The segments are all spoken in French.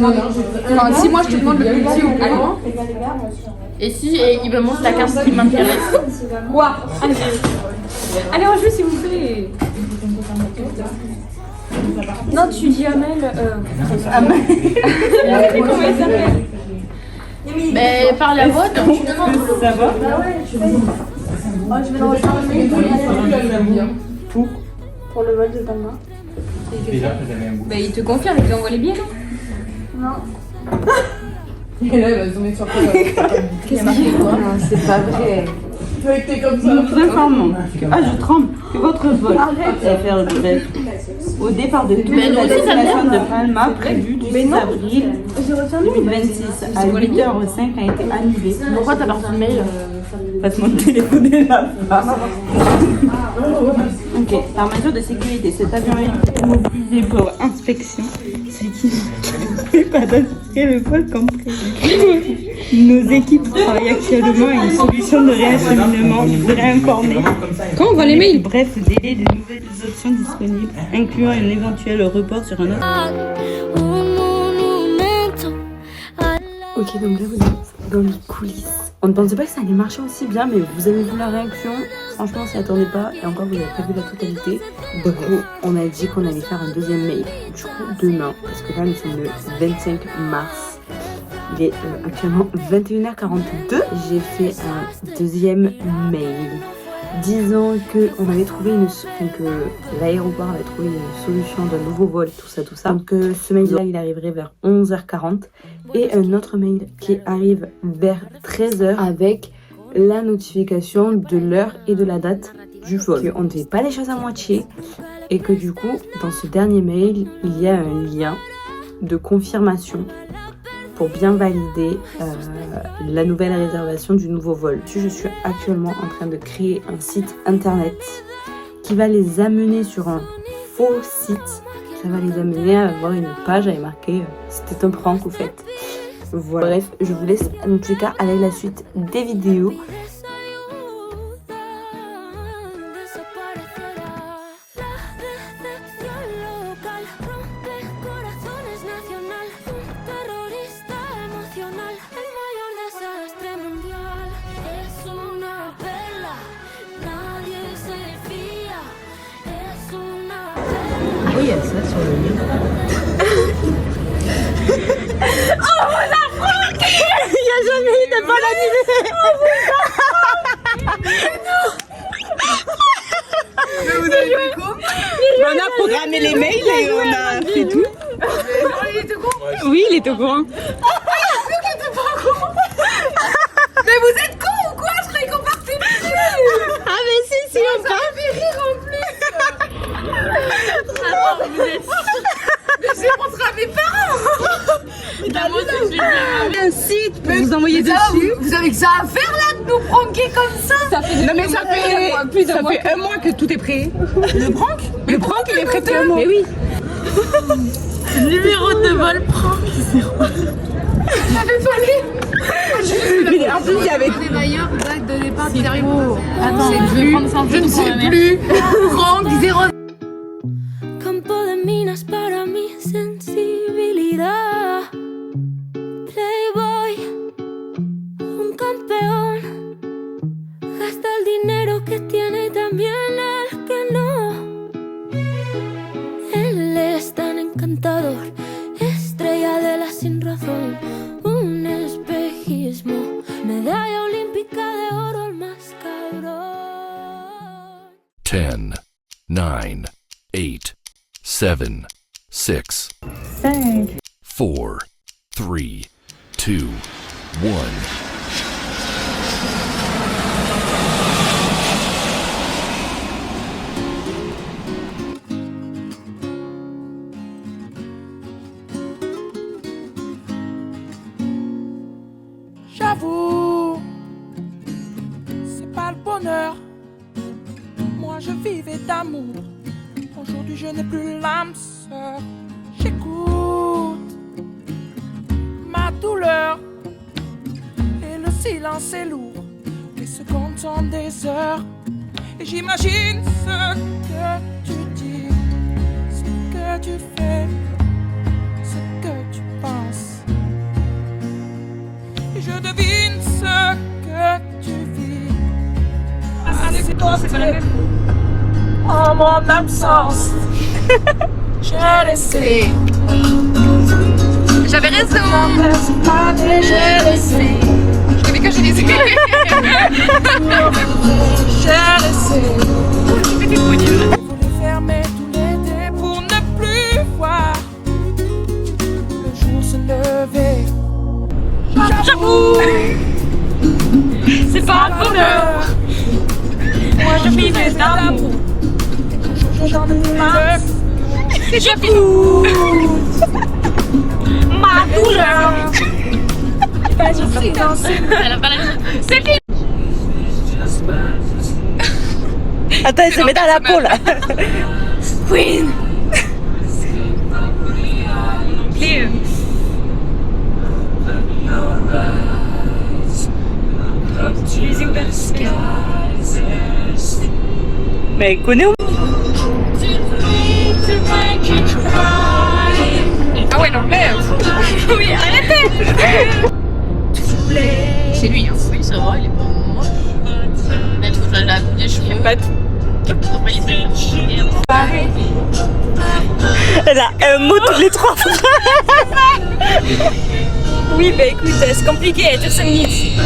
Enfin, si moi je te demande le plus petit ou le plus grand. Et si il me montre la carte qui m'intéresse. Quoi? Allez, on joue s'il vous plaît. Non, tu dis Amel. Amel. Comment il s'appelle? Mais par la voix, tu demandes. Ça va? Pour le vol de Palma. Bah, il te confirme, il t'envoie les billets, non? Et là, il va zoomer sur toi. Qu'est-ce qu'il y a? Non, c'est pas vrai. T'es comme ça. Nous vous informons. Ah, je tremble. Que votre vol FR bref. Au départ de toute la destination de Palma prévue du 6 avril 2026 à 8h05 a été annulé. Pourquoi t'as pas reçu le mail? Parce que mon téléphone est là-bas. Ok, par mesure de sécurité, cet avion a été immobilisé pour inspection, ce qui ne fait pas d'assurer le vol comme prévu. Nos équipes travaillent actuellement à une solution de réacheminement. Je voudrais informer. Quand on voit les mails? Bref, délai de nouvelles options disponibles, incluant un éventuel report sur un autre. Ok, donc là vous êtes dans les coulisses. On ne pensait pas que ça allait marcher aussi bien, mais vous avez vu la réaction. Franchement, on s'y attendait pas. Et encore, vous n'avez pas vu la totalité. Du coup, on a dit qu'on allait faire un deuxième mail. Du coup, demain, parce que là, nous sommes le 25 mars. Il est actuellement 21h42. J'ai fait un deuxième mail. Disant qu'on avait trouvé que l'aéroport avait trouvé une solution d'un nouveau vol, tout ça. Donc ce mail-là, il arriverait vers 11h40. Et un autre mail qui arrive vers 13h avec la notification de l'heure et de la date du vol. On ne fait pas les choses à moitié. Et que du coup, dans ce dernier mail, il y a un lien de confirmation pour bien valider la nouvelle réservation du nouveau vol. Je suis actuellement en train de créer un site internet qui va les amener sur un faux site. Ça va les amener à avoir une page avec marqué c'était un prank au fait. Voilà. Bref, je vous laisse en tout cas aller à la suite des vidéos. Oui, il y a ça sur le livre. Oh, mon affront! Il n'y a jamais eu de bonne anniversaire! Mais vous avez joué comment? On a programmé les mails et on a fait tout. Il était con? Oui, il est au courant. Mais vous êtes con ou quoi? Je croyais qu'on partait dessus. Ah mais si, on part. Ça me fait rire en plus. Mais j'ai montré à mes parents. Un site pour vous envoyer Ça, dessus. vous avez que ça à faire là de nous pranker comme ça? Non mais ça fait un mois que tout est prêt. Le prank il est prêt depuis un mois. Mais oui. Numéro de vol prank. J'avais fallu. En plus il y avait Les bailleurs, date de départ, Attends, je vais prendre ça en je ne photo pour sais ma mère. plus. Franck, 0. Campo de minas para mi sensibilidad. Playboy, un campeón. Gasta el dinero que tiene y también el que no. Él es tan encantador, estrella de la sin razón. Un espejismo, medalla olímpica de oro, el más cabrón. 10, 9, 8, 7, 6, 4, 3, 2, 1. J'avoue, c'est pas le bonheur. Moi je vivais d'amour. Aujourd'hui je n'ai plus l'âme sœur. J'écoute ma douleur et le silence est lourd. Les secondes sont des heures et j'imagine ce que tu dis, ce que tu fais, ce que tu penses. je devine ce que tu vis. Ah, c'est toi, c'est la même. En mon absence, j'ai laissé. J'avais raison. J'ai laissé. Je savais que je disais. J'ai laissé. Je voulais fermer tous les dés pour ne plus voir le jour se lever. J'avoue, c'est pas un bonheur. Moi je vivais d'amour. J'en ai marre. J'avoue, ma douleur. Je suis dansée. C'est fini. Attends, elle se met dans la peau là. Queen. Mais elle connaît. Ah ouais, non, merde. Oui, arrêtez. C'est lui, hein. Oui, ça va, il est pas moche. Il a tout la coupe des cheveux. Pas tout. Après, il fait Elle a un mot tous les 3 phrases. Oui, bah écoute, c'est compliqué, elle dure 5 minutes.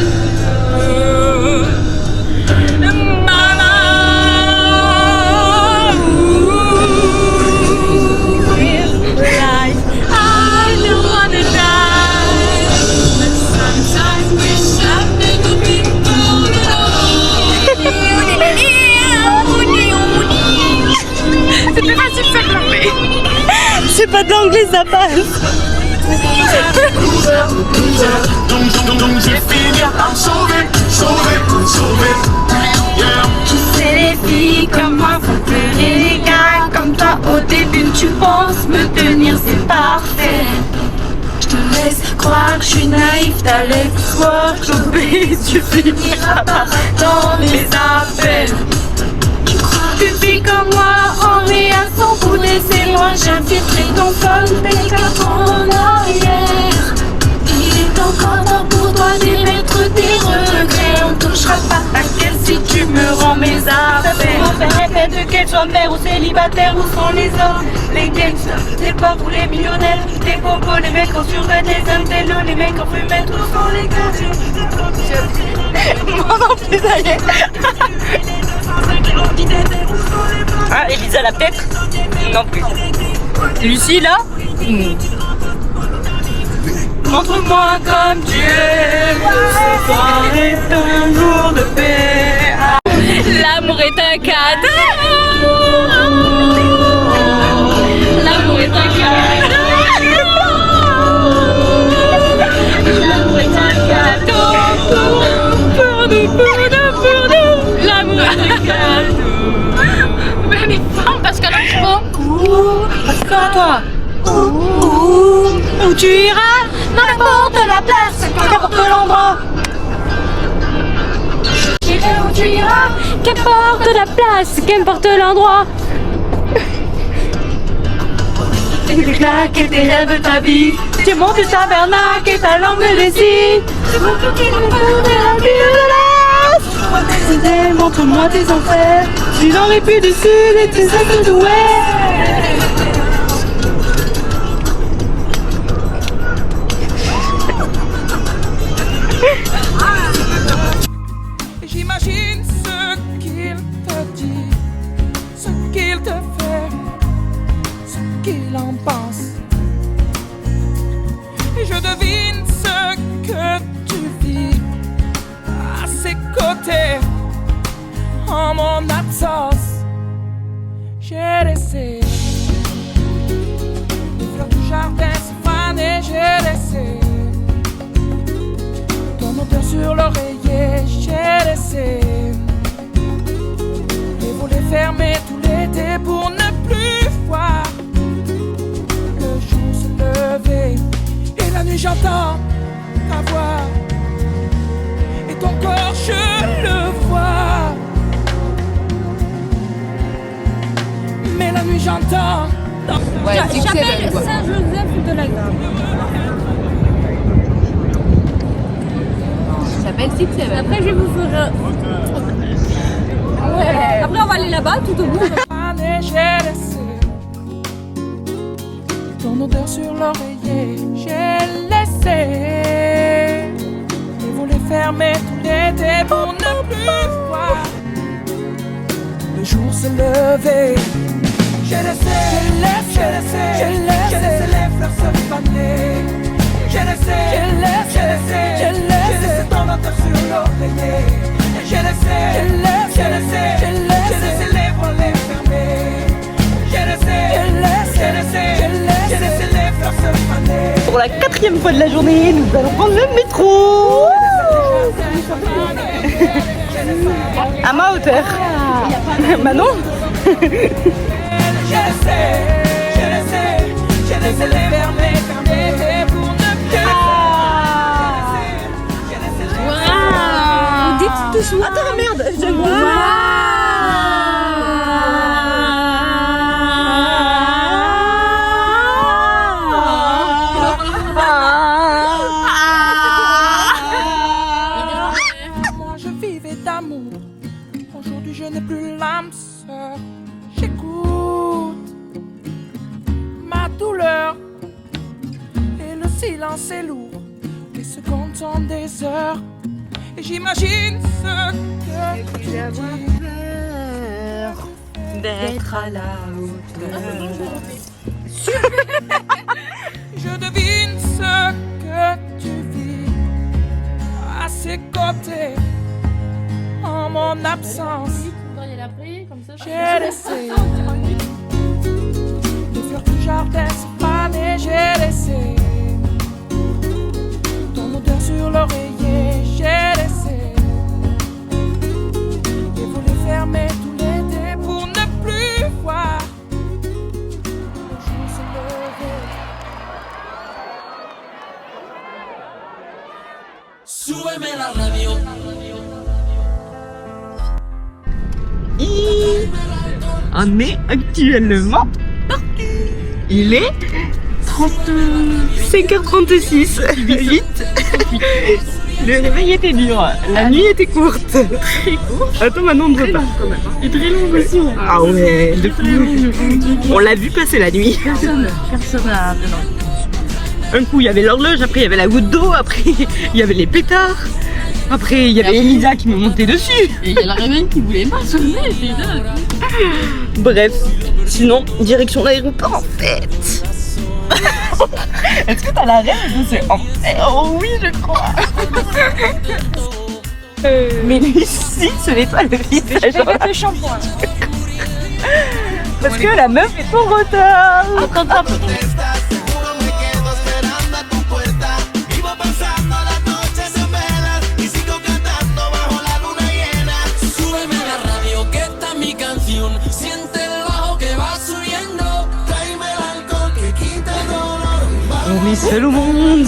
C'est plus facile que ça que l'anglais. C'est pas de l'anglais, ça passe. Donc j'ai fini par me sauver. C'est les filles comme moi font pleurer les gars comme toi. Au début tu penses me tenir, c'est parfait. Je te laisse croire que je suis naïf, t'as l'espoir que j'obéis, tu finiras par attendre les appels. Tu fais comme moi, en réaction pour laisser moi j'infiltrer ton phone, tes 4 ans en arrière. Il est encore temps pour toi d'émettre tes regrets. On touchera pas à quel si tu me rends mes affaires. On fait effet de qu'elle soit mère ou célibataire. Où sont les hommes, les gangsters, les pauvres ou les millionnaires, les bobos, les mecs en survêt, les intellos, les mecs en fumette. Où sont les gars? Moi non plus, ça y est. Ah, Elisa la pètre? Non plus. Lucie là? Montre-moi comme tu es. Ce soir est un jour de paix. L'amour est un cadeau. L'amour est un cadeau. L'amour est un cadeau. Pour nous. L'amour est un cadeau. Mais elle est femme parce qu'elle a trop. Passe-toi toi. Où tu iras, n'importe la place, qu'importe l'endroit. J'irai où tu iras, qu'importe la place, qu'importe l'endroit. Tes claques et tes rêves, ta vie, tu montes ta bernaque et ta langue des signes. C'est mon tout qui nous de la ville de l'Est. Montre-moi tes idées, montre-moi tes enfers. Tu n'aurais plus du sud et tes ailes de l'ouest. J'imagine ce qu'il te dit, ce qu'il te fait, ce qu'il en pense. Et je devine ce que tu vis à ses côtés. En mon absence, j'ai laissé les fleurs du jardin se faner. J'ai laissé ton odeur sur l'oreiller. J'ai laissé les volets fermés tout l'été pour ne plus voir le jour se lever. Et la nuit j'entends ta voix et ton corps je le vois. Mais la nuit j'entends. Ouais, c'est excellent, quoi. Saint-Joseph de la Grave. Merci Pierre. Après, je vous ferai. Ouais. Après, on va aller là-bas tout au bout. J'ai laissé ton odeur sur l'oreiller. J'ai laissé les volets fermés tout l'été pour ne plus voir le jour se lever. J'ai laissé les fleurs se faner. J'ai laissé ton odeur sur l'oreiller. J'ai laissé les volets fermés. J'ai laissé les fleurs se faner. Pour la 4e fois de la journée, nous allons prendre le métro. À ma hauteur. Manon. J'ai laissé les fermés pour ne plus. Vous dites tous moi. Attends, merde, je Moi je vivais d'amour. Aujourd'hui je n'ai plus l'âme sœur. J'écoute ma douleur et le silence est lourd. Les secondes sont des heures et j'imagine ce que tu dis. d'être à la hauteur. Je devine ce que tu vis à ses côtés en mon absence. J'ai laissé les fleurs du jardin se faner. J'ai laissé ton odeur sur l'oreiller. J'ai laissé les volets fermés tout l'été pour ne plus voir le jour se lever. Súbeme la radio. On est actuellement parti. Il est 5h36. Vite. Le réveil était dur. La nuit était courte. Très courte. Attends, maintenant on ne veut pas. Et très longue aussi. Ouais. Ah ouais. On l'a vu passer la nuit. Personne n'a Un coup il y avait l'horloge, après il y avait la goutte d'eau, après il y avait les pétards. Après il y avait Elisa qui me montait dessus. Et il y a la réveil qui voulait pas sonner. Bref, sinon, direction l'aéroport en fait. Est-ce que t'as la rêve de ce en fait? Oh oui, je crois. Mais ici, ce n'est pas le visage. Le shampoing. Parce que la meuf est en retard. Attends. On est seul au monde.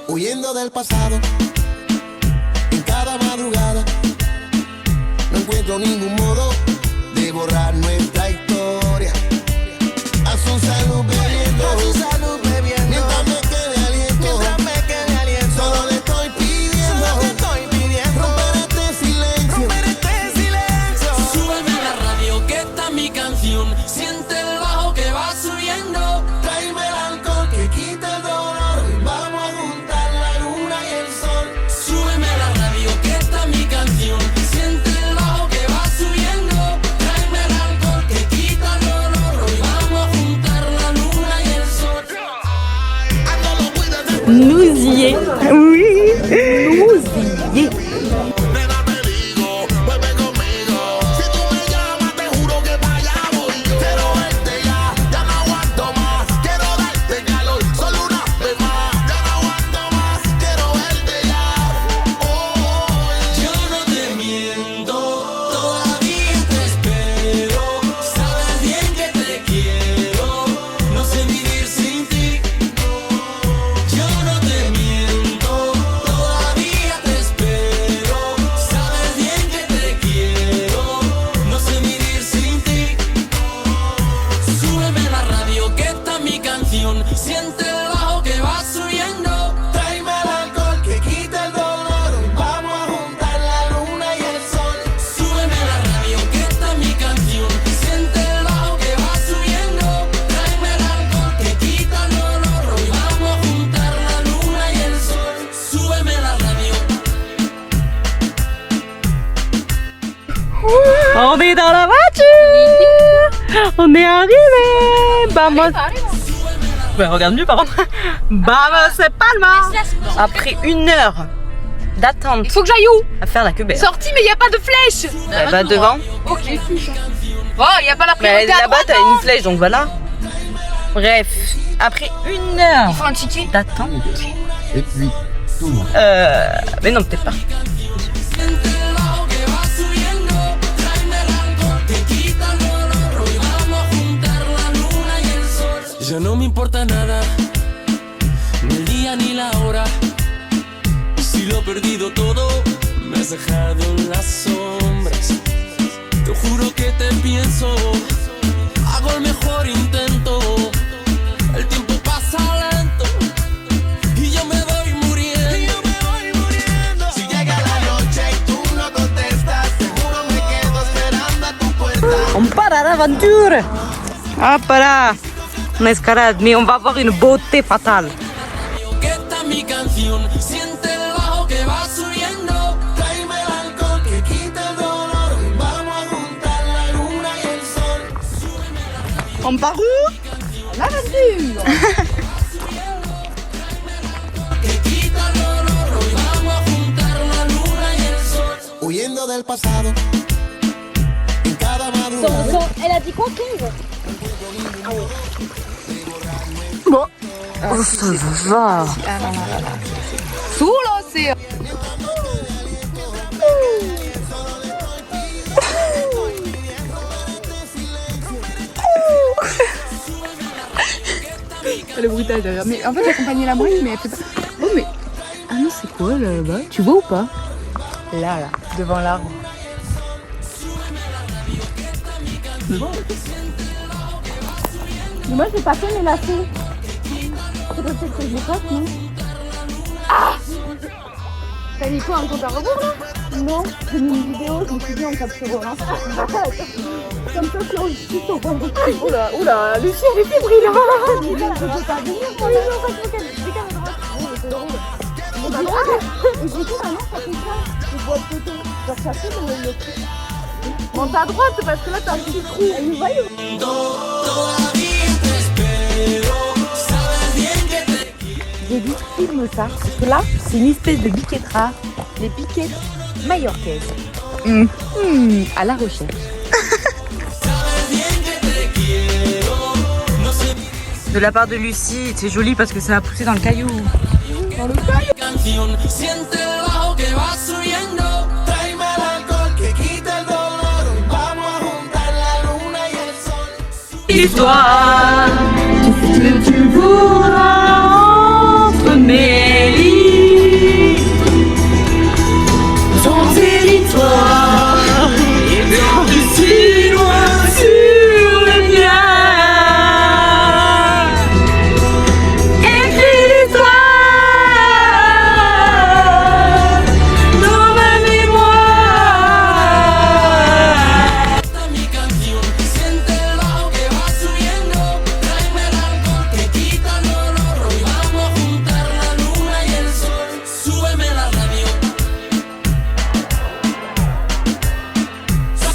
Huyendo del pasado, en cada madrugada, no encuentro ningún modo de borrar nuestra historia. A su salud bebiendo, mientras me quede aliento, solo le estoy pidiendo, romper este silencio. Súbeme a la radio que está mi canción, siente el bajo que va subiendo, tráeme el alcohol que quita el dolor, vamos a juntar la luna y el sol. Súbeme a la radio que está mi canción, siente el bajo que va subiendo, tráeme el alcohol que quita el dolor, hoy vamos a juntar la luna y el sol. Nous y est. Oui, nous y est. Nena, te digo, vuelve conmigo. Si tú me llamas, te juro que para allá voy yo. Quiero verte ya no aguanto más. Quiero darte calor, solo una vez más. Ya no aguanto más, quiero verte ya. Yo no te miento, todavía te espero. Sabes bien que te quiero, no sé vivir sin ti. Yo no te miento, todavía est dans la voiture. On est arrivé. Vamos. Ouais, regarde mieux par contre. Vamos, Palma. Après 1 heure d'attente. Il faut que j'aille où? À faire la queue belle. Sortie, mais il n'y a pas de flèche. Elle va devant. Ok. Oh, il n'y a pas la Mais priorité à là-bas, droite. t'as une flèche, donc voilà. Bref, après 1 heure Il faut un ticket. d'attente. Et puis, tout le monde. Mais non, peut-être pas. Ya no me importa nada, ni el día ni la hora. Si lo he perdido todo, me has dejado en las sombras. Te juro que te pienso, hago el mejor intento. El tiempo pasa lento y yo me voy muriendo. Si llega la noche y tú no contestas, seguro me quedo esperando a tu puerta. On part à l'aventure. Hop là. On escalade, mais on va avoir une beauté fatale. Que esta es mi canción, siente el bajo que va subiendo. Tráeme el alcohol que quita el dolor. Vamos a juntar la luna y el sol. On part où? L'aventure. Huyendo del pasado. En cada madrugada. Elle a dit quoi, 15? Bon. Oh, ça va. Sous l'océan. Le bruitage derrière. Mais en fait, j'accompagnais la bruit, mais elle fait pas. Oh, mais. Ah non, c'est quoi là-bas? Tu vois ou pas? Là, devant l'arbre. Mais moi, j'ai pas fait mes lacets. Faudrait peut-être que je les fasse, non? Ah! T'as mis quoi, un compte à rebours, là? Non, j'ai mis une vidéo, je me suis dit, on capturera. Comme ça, si on le suit, on va le Oula, oula, Lucie, elle est fébrile. Je peux pas venir, moi, les gens, parce que dès qu'elle me droite, c'est drôle. Et du coup, maintenant, ça fait ça. Je vois de côté. Genre, ça fait le truc. Monte à droite, parce que là, t'as un petit trou. Elle nous voyait. J'ai dit filme ça, parce que là, c'est une espèce de biquette rare. Les piquettes majorquaises. À la recherche. De la part de Lucie, c'est joli parce que ça a poussé dans le caillou. Canción, siente el bajo que va subiendo. Tráeme el alcohol que quita el dolor. Vamos a juntar la luna y el sol. Histoire, tout ce que tu voudras entre mes lits. Ton territoire est tendu si loin sur le mien. Écris l'histoire dans ma mémoire. Esta es mi canción, siente el bajo que va subiendo. Tráeme el alcohol que quita el dolor. Hoy vamos a juntar la luna y el sol. Súbeme la radio.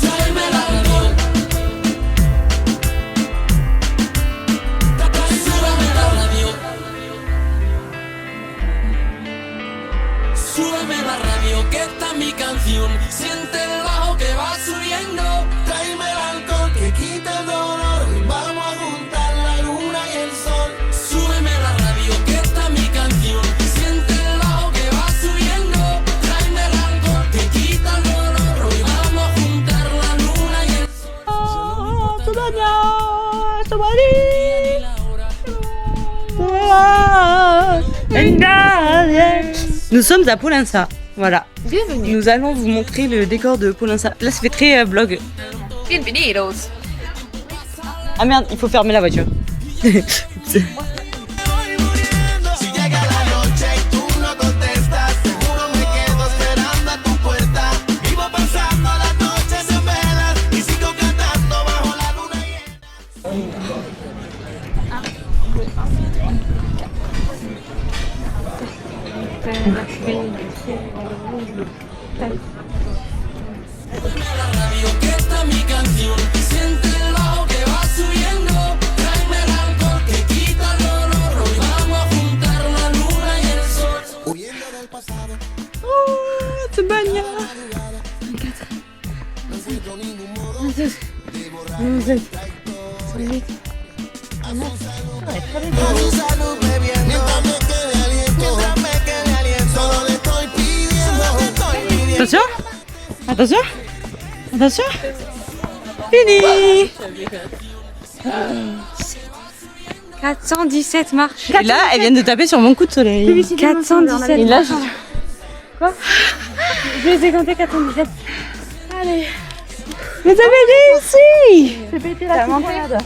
Súbeme la radio. Súbeme la radio. Súbeme la radio, que esta es mi canción. Siente el bajo que va subiendo. Tráeme el alcohol que quita el dolor. Vamos a juntar la luna y el sol. Súbeme la radio, que esta es mi canción. Siente el bajo que va subiendo. Tráeme el alcohol que quita el dolor. Hoy vamos a juntar la luna y el Nous sommes à Polença, voilà. Bienvenue. Nous allons vous montrer le décor de Polença. Là, ça fait très vlog. Bienvenidos. Ah merde, il faut fermer la voiture. Si llega la noche y tú no contestas, seguro me quedo esperando a tu puerta. Vivo pasando las noches en velas y sigo cantando bajo la luna llena. radio, que esta es mi canción. Vous êtes... Attention. Attention. Attention. Fini. 417 marches. Et là, elle vient de taper sur mon coup de soleil. 417. Et là, je... Je les ai comptés 417. Allez. Vous avez réussi. J'ai pété la petite balade.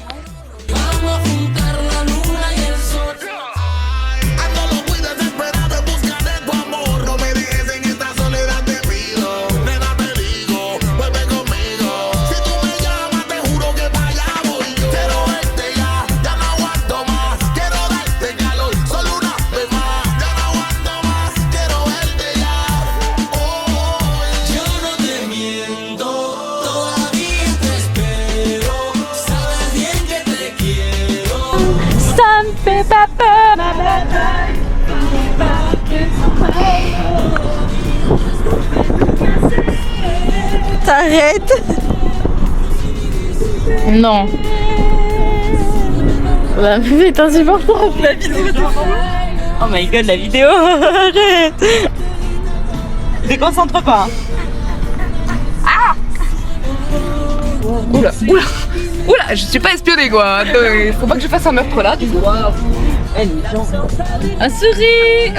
Ando loco y desesperado en busca de tu amor. No me dejes en esta soledad, te pido. Nena, te digo, vuelve conmigo. Si tú me llamas, te juro que para allá voy yo. Quiero verte ya, ya no aguanto más. Quiero darte calor, solo una vez más. Ya no aguanto más, quiero verte ya. Yo no te miento, todavía te espero. Sabes bien que te quiero. Ça me fait pas peur. T'arrêtes. Non. La pub est insupportable. La vidéo. Oh my god, la vidéo. Arrête. Déconcentre pas. Oula, oula, oula, je suis pas espionnée quoi. Faut pas que je fasse un meurtre là, du coup. Un souris.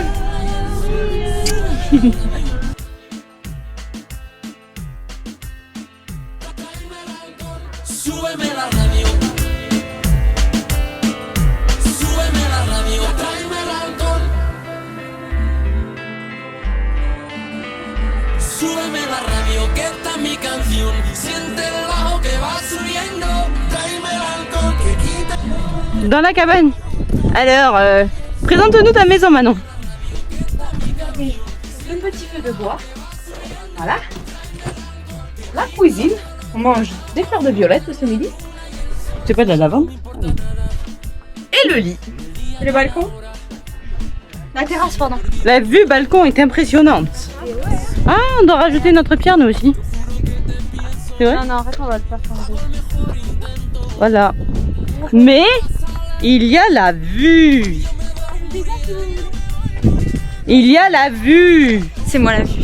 Súbeme la radio. Súbeme la radio. Tráeme el alcohol. Súbeme la radio, que esta es mi canción. Siente el bajo que va subiendo. Tráeme el alcohol que quita. Dans la cabane. Alors, présente-nous ta maison, Manon. Un petit feu de bois. Voilà. La cuisine. On mange des fleurs de violette ce midi. C'est pas de la lavande? Et le lit. Et le balcon? La terrasse, pardon. La vue balcon est impressionnante. Ah, on doit rajouter notre pierre, nous aussi. C'est vrai? Non, non, arrête, on va le faire quand même. Voilà. Mais il y a la vue. Il y a la vue. C'est moi la vue.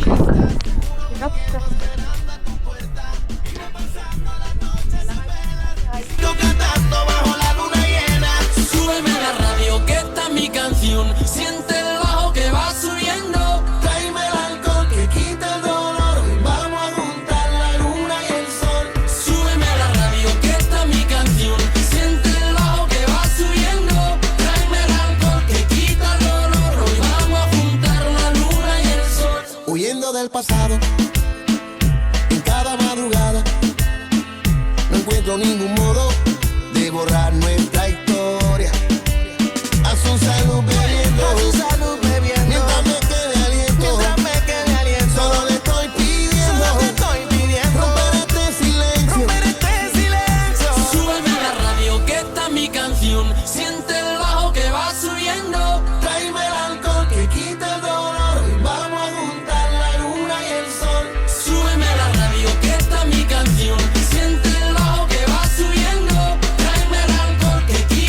Cantando bajo la luna llena. Súbeme la radio, que esta es mi canción. Siente el bajo que va subiendo. Tráeme el alcohol que quita el dolor. Vamos a juntar la luna y el sol. Súbeme la radio, que esta es mi canción. Siente el bajo que va subiendo. Tráeme el alcohol que quita el dolor. Hoy vamos a juntar la luna y el sol. Huyendo del pasado, en cada madrugada. No encuentro ningún modo de borrar nuestra historia. A su salud bebiendo, mientras me quede aliento, solo le estoy pidiendo, romper este silencio, Súbeme la radio, que esta es mi canción. Siente el bajo que va subiendo. Tráeme el alcohol que quita el dolor. Vamos a juntar la luna y el sol. Súbeme la radio, que esta es mi canción. Siente el bajo que va subiendo. Tráeme el alcohol que quita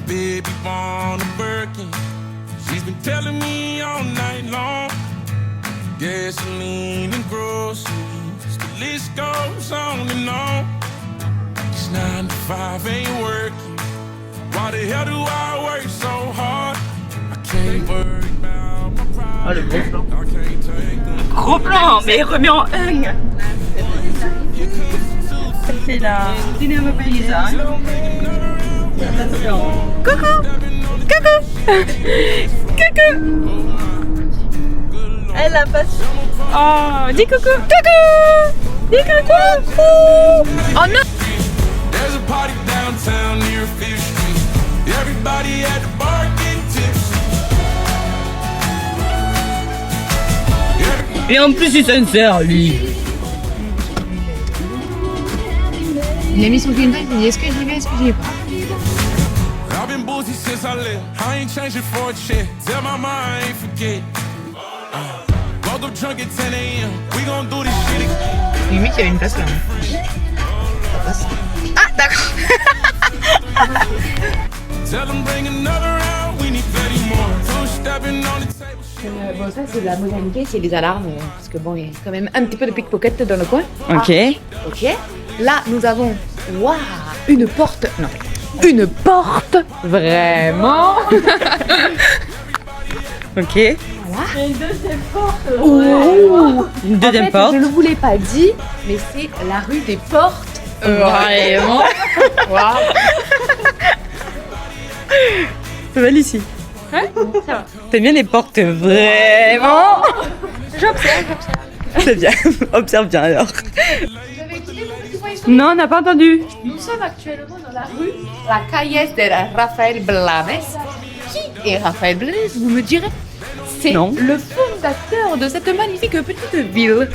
baby born a Birkin. She's been telling me all night long. Gasoline and groceries, the list goes on and on. This 9 to 5 ain't working. Why the hell do I work so hard? I can't worry about my problems. I can't take them. Gros plan, mais remis en hung. C'est la dîner à ma paysanne. Coucou. Coucou. Coucou. Elle a pas su. Oh, dis coucou. Coucou. Dis coucou. Oh non. There's a party downtown near Fifth Street. Everybody at the bar getting tipsy. Et en plus, il est sincère, lui. Il a mis son Clinton, il dit est-ce que j'y vais, est-ce que j'y vais pas. I've been boozy since I left. I ain't changing for a check. Tell my mind I ain't forget. Woke up drunk at 10 a.m. We gon' do this shit again. Limite, il y avait une place là. Ah, d'accord. Tell them bring another round. We need 30 more. Two stepping on the table. Bon, ça, c'est la modalité, c'est les alarmes. Parce que bon, il y a quand même un petit peu de pickpocket dans le coin. Ok. Ah, ok. Là, nous avons. Waouh! Une porte. Non. Une porte. Vraiment. Ok. Voilà. Une deuxième porte. En fait, je ne vous l'ai pas dit, mais c'est la rue des Portes. Vraiment. Waouh. C'est mal ici. Hein? Ça va. T'aimes bien les portes vraiment? J'observe. C'est bien. Observe bien alors. Non, on n'a pas entendu. Nous sommes actuellement dans la rue La Calle de Rafael Blanes. Qui est Rafael Blanes, vous me direz? C'est Non. le fondateur de cette magnifique petite ville.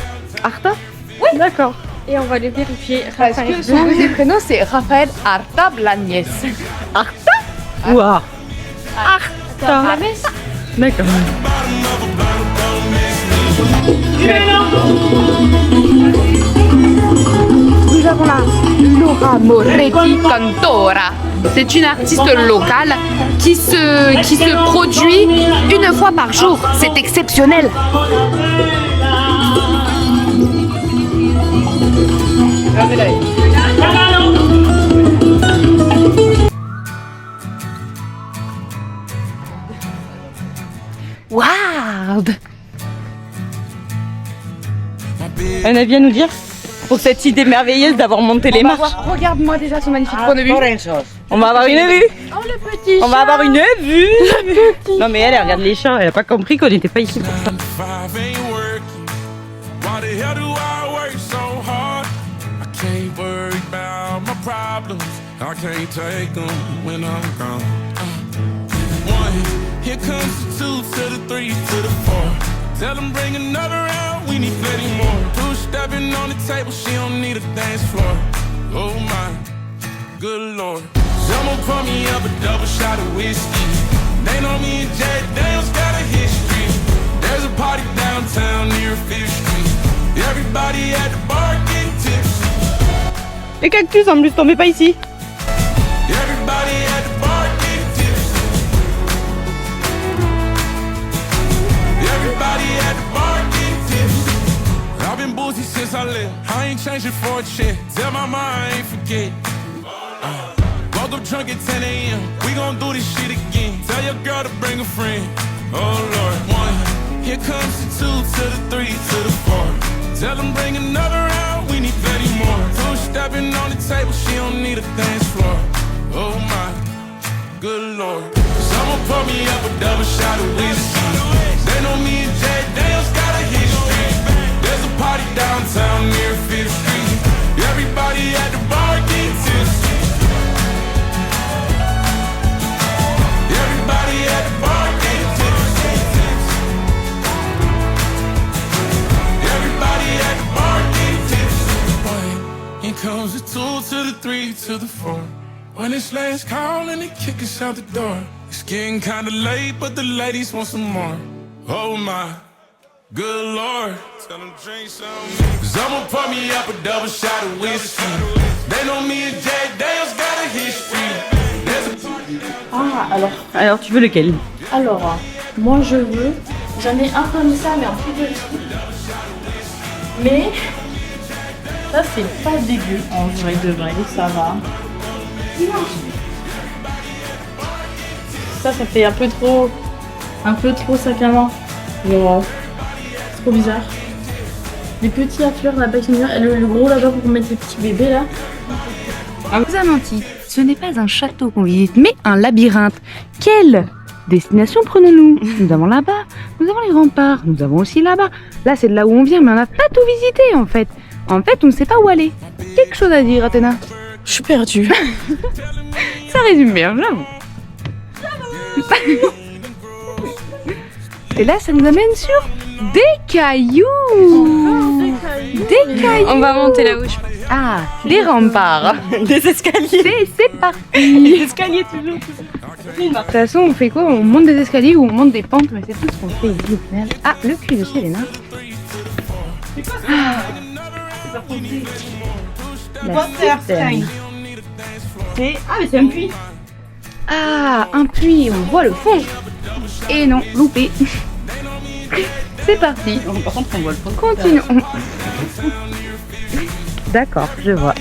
Arta? Oui. D'accord. Et on va aller vérifier. Parce que son deuxième prénom, c'est Rafael Arta Blanes. Arta? Ouah. Arta. D'accord. Nous avons là Laura Moretti Cantora. C'est une artiste locale qui se produit une fois par jour. C'est exceptionnel. Wow! Un avis à nous dire pour cette idée merveilleuse d'avoir monté les marches? Regarde-moi déjà son magnifique point de vue. On va avoir une vue. Oh le petit On va avoir une vue. Non mais elle regarde les chats, elle a pas compris qu'on n'était pas ici pour ça. 5 ain't working. Why the hell do I work so hard? I can't worry about my problems. I can't take them when I'm gone. 1, here comes the 2 to the 3 to the 4. Tell them bring another round, we need plenty more. 2 stepping on the table, she don't need a dance floor. Oh my, good lord. Someone pour me up a double shot of whiskey. They know me and Jay Daniels got a history. There's a party downtown near Fifth Street. Everybody at the bar getting tipsy. Les cactus en plus, tombez pas ici. Everybody at the bar getting tipsy. Everybody at the bar getting tipsy. I've been boozy since I left. I ain't changing for a check. Tell my mind I ain't forget. Woke up drunk at 10 a.m. We gon' do this shit again. Tell your girl to bring a friend. Oh Lord. 1, here comes the 2 to the 3 to the 4. Tell them bring another round, we need 30 more. 2 stepping on the table, she don't need a dance floor. Oh my, good lord. Someone pour me up a double shot of whiskey. They know me and Jay Daniels got a history. There's a party downtown near Fifth Street. Everybody at the bar getting tipsy. Everybody at the bar getting tipsy. Everybody at the bar getting tipsy. Here comes the 2 to the 3 to the 4. When it's last call and they kick us out the door. It's getting kinda late, but the ladies want some more. Oh my, good lord. Tell them drink some. Someone pour me up a double shot of whiskey. They know me and Jay Daniels got a history. There's a party. Alors, tu veux lequel? Alors, moi je veux. J'en ai un comme ça, mais en plus petit. Mais ça, c'est pas dégueu. En vrai de vrai, ça va. Ça fait un peu trop sac à main. Genre, c'est trop bizarre. Les petits à fleurs là-bas, ils sont bien. Et le gros là-bas pour mettre les petits bébés là. On vous a menti, ce n'est pas un château qu'on visite, mais un labyrinthe. Quelle destination prenons-nous? Nous avons là-bas, nous avons les remparts, nous avons aussi là-bas. Là, c'est de là où on vient, mais on n'a pas tout visité en fait. En fait, on ne sait pas où aller. Quelque chose à dire, Athéna? Je suis perdue. Ça résume bien, j'avoue. Et là, ça nous amène sur des cailloux. Des cailloux. On va monter là-haut, je pense. Ah, des remparts. Des escaliers. C'est parti. Des escaliers toujours. De toute façon, on fait quoi? On monte des escaliers ou on monte des pentes, mais c'est tout ce qu'on fait ici au final. Ah, le cul de Selena. Ah, mais c'est un puits. Ah, un puits, on voit le fond. Et non, loupé. C'est parti. Par contre, on voit le fond. Continuons. D'accord, je vois.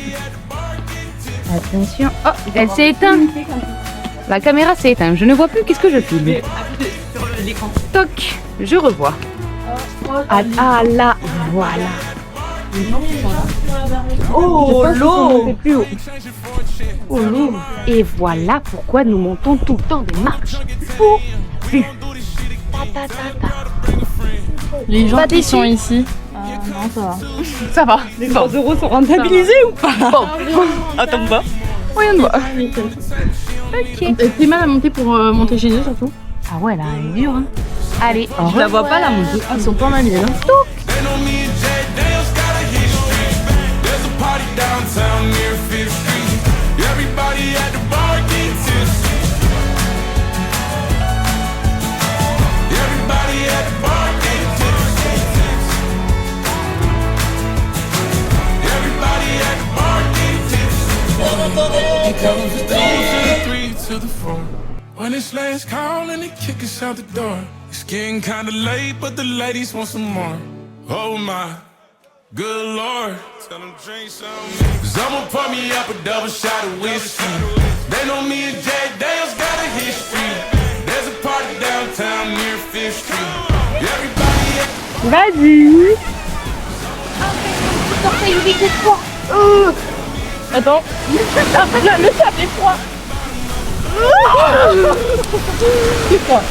Attention. Oh, elle s'est éteinte. La caméra s'est éteinte. Je ne vois plus. Qu'est-ce que je filme? Sur l'écran. Toc, je revois. Ah, là, voilà. Oh, l'eau. Plus haut. Oh, l'eau. Et voilà pourquoi nous montons tout le temps des marches. Pour plus. Ta, ta, ta, ta. Les gens Pas qui déçus. sont ici. Non, ça va. Ça va. Les 3 euros sont rentabilisés ou pas? Bon. Attends pas. Rien de voir. Ok. T'es mal à monter pour monter chez eux surtout. Ah ouais, là, elle est dure. Hein. Allez, au Je la vois pas la montée. Ils sont pas mal bien. They know me and Jay Dale's got a history. There's a party downtown near 5th Street. Everybody at the bar get tipsy. Everybody at the bar get tipsy. Everybody at the bar get tipsy. It goes the 2 to the 3 to the 4. When it's last call and they kick us out the door. It's getting kinda late, but the ladies want some more. Oh my, good lord. Tell them drink some. Cause I'ma pour me up a double shot of whiskey. They know me and Jay Dale's got a history. There's a party downtown near 5th Street. Everybody at Vas-y. Attends. Le sable est froid. C'est froid.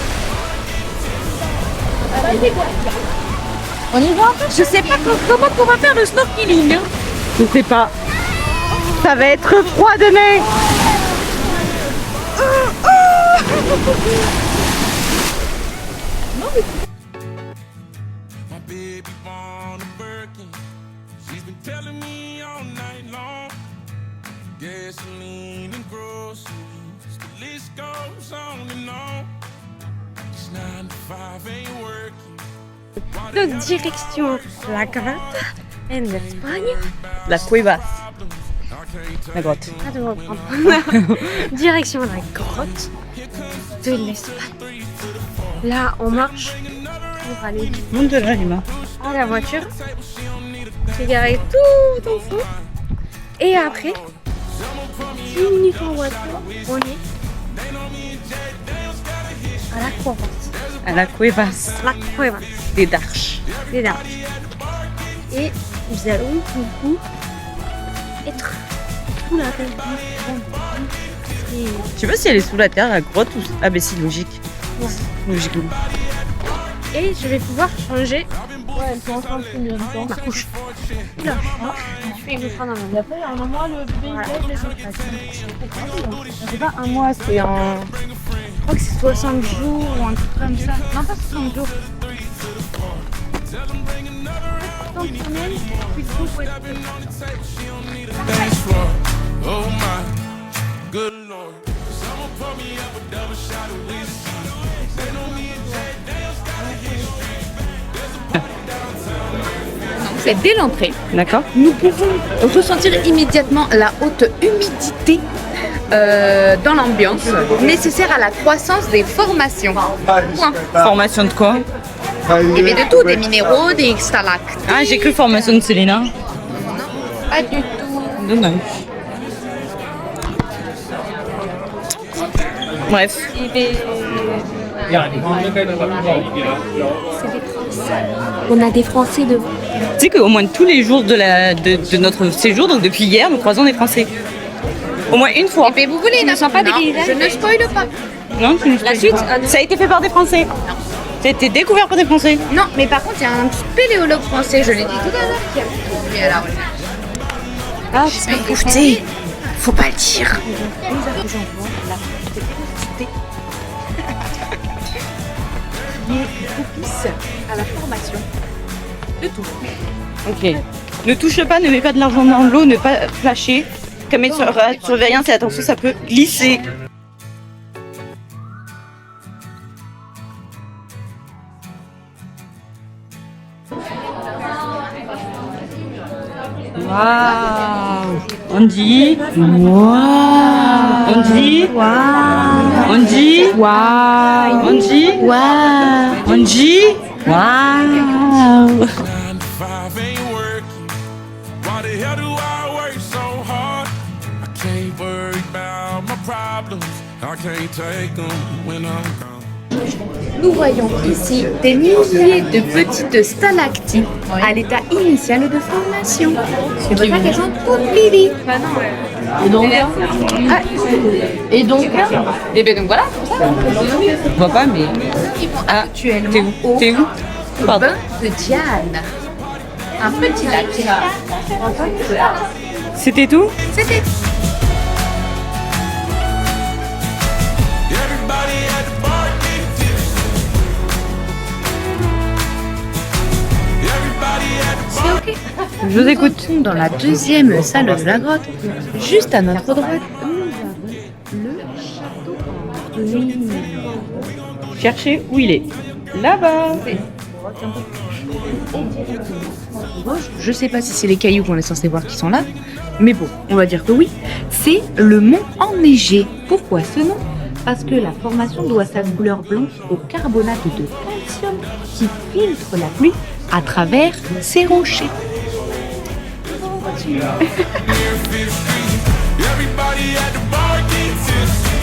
On y va? Je sais pas comment on va faire le snorkeling. Hein. Je sais pas. Ça va être froid demain. my baby born a Birkin. She's been telling me all night long. Gasoline and groceries, the list goes on and on. This 9 to 5 ain't working. Donc, direction la grotte en Espagne. La cuevas. La grotte. Ah, de reprendre. Direction la grotte de l'Espagne. Là, on marche pour aller Monte de là, Lima. à la voiture. J'ai garé tout en fond. Et après, si on y va en voiture, on est à la Cuevas. À la cuevas. La Cuevas. Des darches. Des larges. Et nous allons du coup être sous la terre. Et Tu vois si elle est sous la terre, la grotte ou... Ah ben si, logique. Ouais. Logiquement. Et je vais pouvoir changer Ouais, elles sont en train de finir. ma couche. Là, je fais une fois dans ma Et après, à un moment, le bébé il lève les autres. C'est pas un mois, c'est un. Je crois que c'est 60 jours ou un truc comme ça. Non, pas 60 jours. 60 semaines, puis du coup, faut être Dance floor. Oh my, good lord. Someone pour me up a double shot of whiskey. They know me and Jay Dale's got a history. C'est dès l'entrée. D'accord. Nous pouvons ressentir immédiatement la haute humidité dans l'ambiance nécessaire à la croissance des formations. Point. Formation de quoi? Et bien de tout, des minéraux, des stalactites. Ah, j'ai cru formation de Célina. Pas du tout. Dommage. Bref. On a des Français devant. Tu sais qu'au moins tous les jours de notre séjour, donc depuis hier, nous croisons des Français. Au moins une fois. Et vous voulez, ne sont pas des paysages. Je ne spoile pas. Non, tu ne spoil pas. Ça a été fait par des Français. Ça a été découvert par des Français. Non, mais par contre, il y a un spéléologue français, je l'ai dit tout à l'heure, qui a trouvé à la recherche. Ah, Écoutez, faut pas le dire. Qui est propice à la formation de tout. ok. Ne touche pas, ne mets pas de l'argent dans l'eau, ne pas flasher. Caméra de surveillance et attention, ça peut glisser. Waouh! On dit waouh! On dit waouh! On dit waouh! On dit waouh! On dit waouh! 9 to 5 ain't working. Why the hell do I work so hard? I can't worry about my problems. I can't take them when I'm gone. Nous voyons ici des milliers de petites stalactites à l'état initial de formation. C'est pour ça qu'elles sont toutes vivies. Et donc Et donc Et bien donc voilà, c'est ça. Je vois pas, mais. Ils vont Ah, actuellement au T'es où? Pardon. bain de Diane. Un petit lac. C'était tout? C'était Everybody at the bar getting tipsy. Everybody at the bar. ok. Je vous écoute. Dans la deuxième salle de la grotte, juste à notre droite, nous avons le château de Cherchez où il est. Là-bas. Je sais pas si c'est les cailloux qu'on est censé voir qui sont là, mais bon, on va dire que oui. C'est le mont enneigé. Pourquoi ce nom? Parce que la formation doit sa couleur blanche au carbonate de calcium qui filtre la pluie à travers ses rochers. Near 5th Street. Everybody at the bar getting tipsy.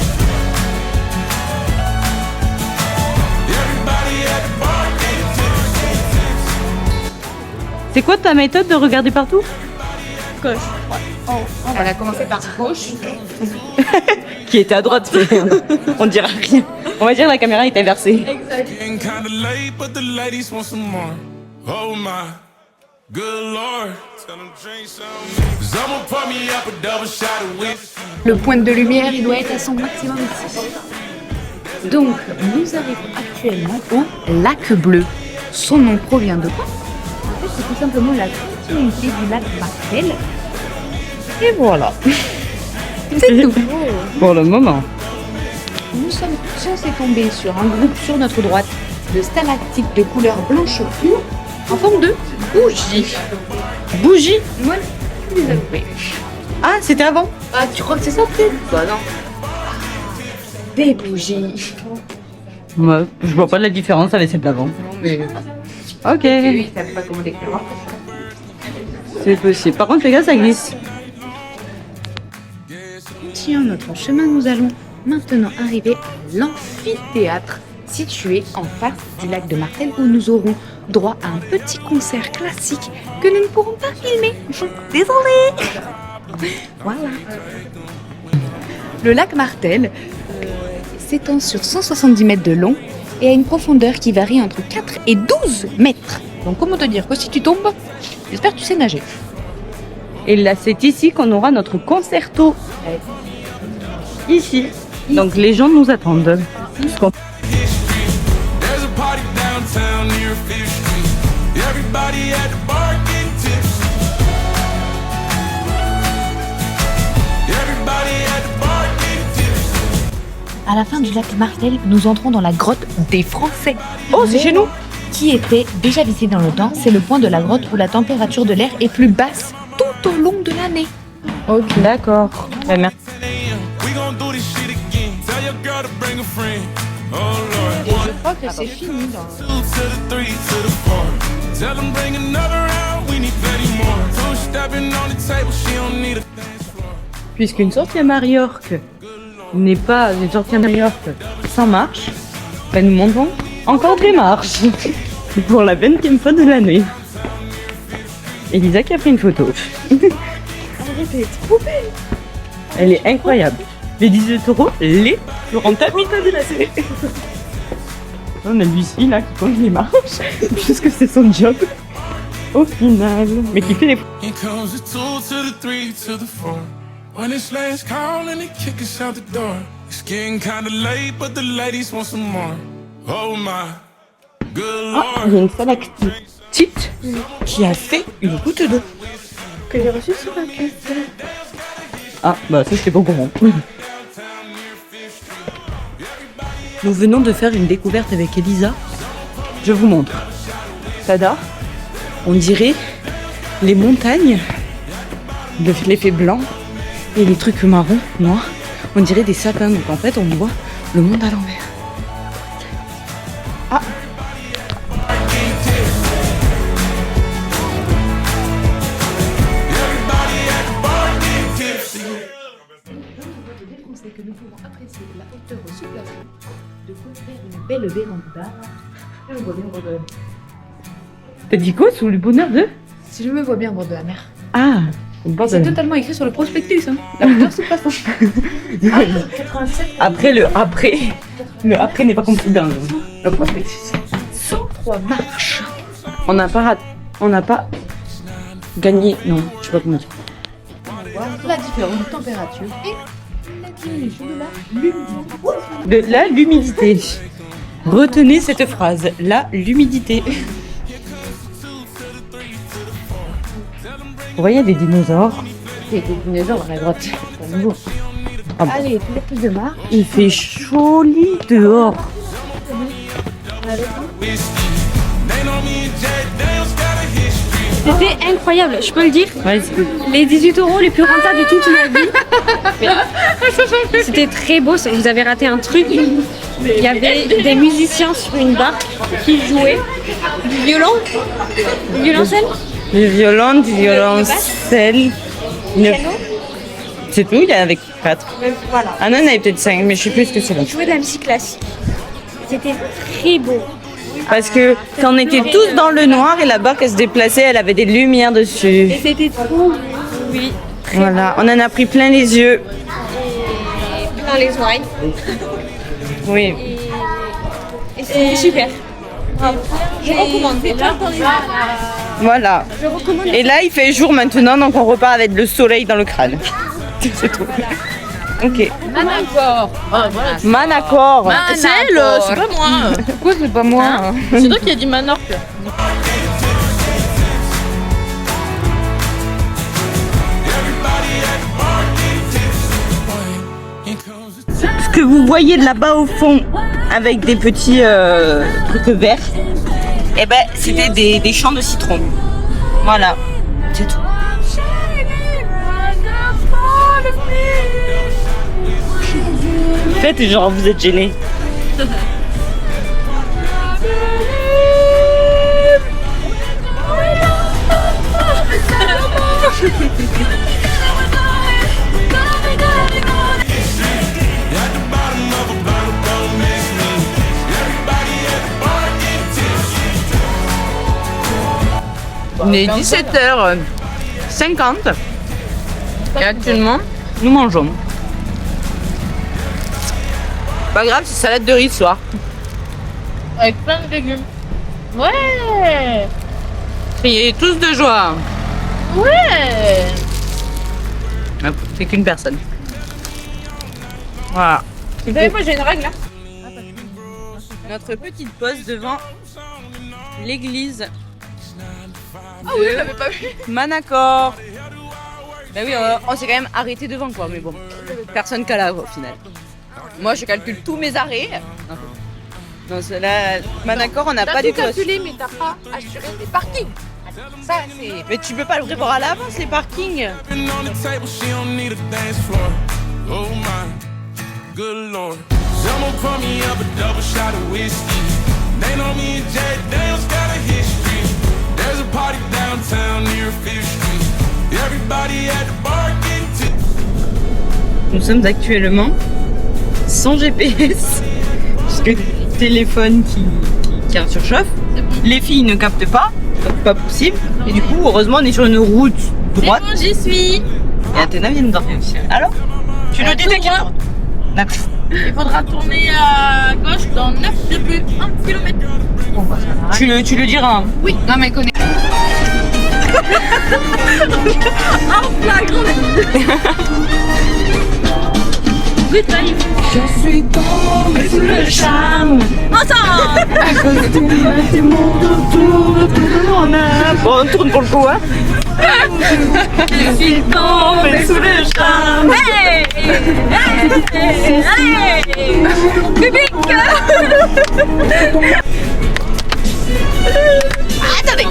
Everybody at the bar getting tipsy. C'est quoi ta méthode de regarder partout? Elle a commencé par gauche. Qui était à droite, mais on dira rien. On va dire la caméra est inversée. Getting kinda late, but the ladies want some more. Oh my, good lord. Tell them drink some. 'Cause I'ma pour me up a double shot of whiskey. Le point de lumière, il doit être à son maximum ici. Donc, nous arrivons actuellement au lac bleu. Son nom provient de quoi? En fait, c'est tout simplement la continuité du lac Martel. Et voilà. C'est tout. Pour le moment. Nous sommes censés tomber sur un groupe sur notre droite de stalactites de couleur blanche pure en forme de bougie. Bougie? Voilà. Vous les avez. Ah, c'était avant? Ah, tu crois que c'est ça peut-être? Bah non. Des bougies. Ouais, je vois pas la différence avec celle d'avant. Non mais... Ok, Oui, ça pas comment décrire. c'est possible. Par contre, les gars, ça glisse. Continuant notre chemin, nous allons maintenant arriver à l'amphithéâtre situé en face du lac de Martel où nous aurons droit à un petit concert classique que nous ne pourrons pas filmer. Désolée. Voilà. Le lac Martel s'étend sur 170 mètres de long et a une profondeur qui varie entre 4 et 12 mètres. Donc comment te dire que si tu tombes, j'espère que tu sais nager. Et là, c'est ici qu'on aura notre concerto. Ici. Donc les gens nous attendent. There's a party downtown near 5th Street. Everybody at the bar getting tipsy. Everybody at the bar getting tipsy. À la fin du lac Martel, nous entrons dans la grotte des Français. Oh, c'est chez nous? Qui était déjà visité dans le temps. C'est le point de la grotte où la température de l'air est plus basse tout au long de l'année. Ok, d'accord. Bah, merci. We gon' shit again. Tell your girl to bring a friend. Oh Lord. Je crois que c'est fini. Dans... 2 to the 3 to the 4. Tell them bring another round. We need plenty more. Two stepping on the table. She don't need a dance floor. Puisqu'une sortie à Majorque n'est pas une sortie à Majorque sans marche, ben nous montons encore des marches pour la 20e fois de l'année. Elisa qui a pris une photo. Elle est trop belle. Elle est incroyable. Les 18 € les plus rentabilités de l'année. On a Lucie là qui compte les marches, puisque c'est son job au final. Mais qui fait les... Here comes the 2 to the 3 to the 4. When it's last call and they kick us out the door. It's getting kinda late, but the ladies want some more. Oh my good Ah, il y lord. a une stalactite qui a fait une goutte d'eau. Que j'ai reçue sur un cul. Ah, bah ça j'étais pas au courant. Nous venons de faire une découverte avec Elisa. Je vous montre. Tada, on dirait les montagnes, l'effet blanc et les trucs marrons, noirs. On dirait des sapins, donc en fait on voit le monde à l'envers. Ah, Everybody at the bar getting tipsy. C'est que nous pouvons apprécier la hauteur sous plafond de construire une belle véranda. Je me vois bien au bord de la mer. t'as dit quoi sous le bonheur de... Si je me vois bien au bord de la mer. Ah, au bord de C'est la- totalement écrit sur le prospectus. Hein. La hauteur sous plafond. Ah, 87. Après le après n'est pas compris dans le prospectus. 103 marches. On n'a pas gagné, non, je sais pas comment dire. Voilà la différence de température et la diminution de la luminosité. De là, l'humidité. Retenez cette phrase, là, l'humidité. Vous voyez des dinosaures? Et des dinosaures à la droite. C'est pas nouveau. Ah bon. Allez, plus de marches. Il fait joli dehors. They know me and Jay Dale's got a history. C'était incroyable, je peux le dire. Ouais, Les 18 € les plus rentables de toute ma vie. C'était très beau, vous avez raté un truc. Il y avait des musiciens sur une barque qui jouaient du violon, du violoncelle. du violon, du violoncelle. C'est tout, il y en avait 4. Voilà, Ah non, il y en avait peut-être 5, mais je sais plus ce que c'est là. jouer de la musique classique. C'était très beau. Parce que quand on était tous dans le noir et la barque elle se déplaçait, elle avait des lumières dessus. Et c'était trop, oui, Voilà, on en a pris plein les yeux. dans les oreilles. Oui. Et c'était super. Je recommande. Voilà. Je recommande. Et là, il fait jour maintenant, donc on repart avec le soleil dans le crâne. C'est tout. Ok. Manacor. Manacor. C'est elle, c'est pas moi. Pourquoi c'est pas moi C'est toi qui as dit Manorque. Ce que vous voyez là-bas au fond, avec des petits trucs verts, eh ben, c'était des champs de citron. Voilà. C'est tout. Faites genre vous êtes gênés. At the bottom of a bottle, don't miss me. Everybody at the bar getting tipsy. Il est 17h50 et actuellement nous mangeons. Pas grave, c'est salade de riz ce soir. Avec plein de légumes. Ouais. Criez tous de joie. Ouais. Hop, c'est qu'une personne. Voilà. Vous savez, moi j'ai une règle là. Notre petite pause devant l'église Ah oui, je l'avais pas vu. Manacor. Ben oui, on s'est quand même arrêté devant quoi, mais bon, personne qu'à là au final. Moi je calcule tous mes arrêts. Non, là, Manacor, on n'a pas T'as du tout tout. calculé, mais t'as pas assuré des parkings. Ça, c'est. Mais tu peux pas le prévoir à l'avance les parkings. And on the table, she don't need a dance floor. Oh my Good Lord. Someone pour me up a double shot of whiskey. They know me and Jay Dale's got a history. There's a party downtown near 5th Street. Everybody at the bar getting tips. Nous sommes actuellement sans GPS, puisque téléphone qui surchauffe. Les filles ne captent pas, donc pas possible. Et du coup, heureusement, on est sur une route droite. Bon, j'y suis. Et Athéna vient dedans. Alors, tu le dis dès qu'il tourne. D'accord. Il faudra tourner à gauche dans 9,1 km. Tu le diras. Hein. Oui, non mais connais. Good time. Je suis tombée sous le charme. Ensemble. À cause de tes mondes autour de tout le monde. Bon, on tourne pour le coup, hein. Je suis tombée sous le charme. Hey, hey, hey, public. Attendez.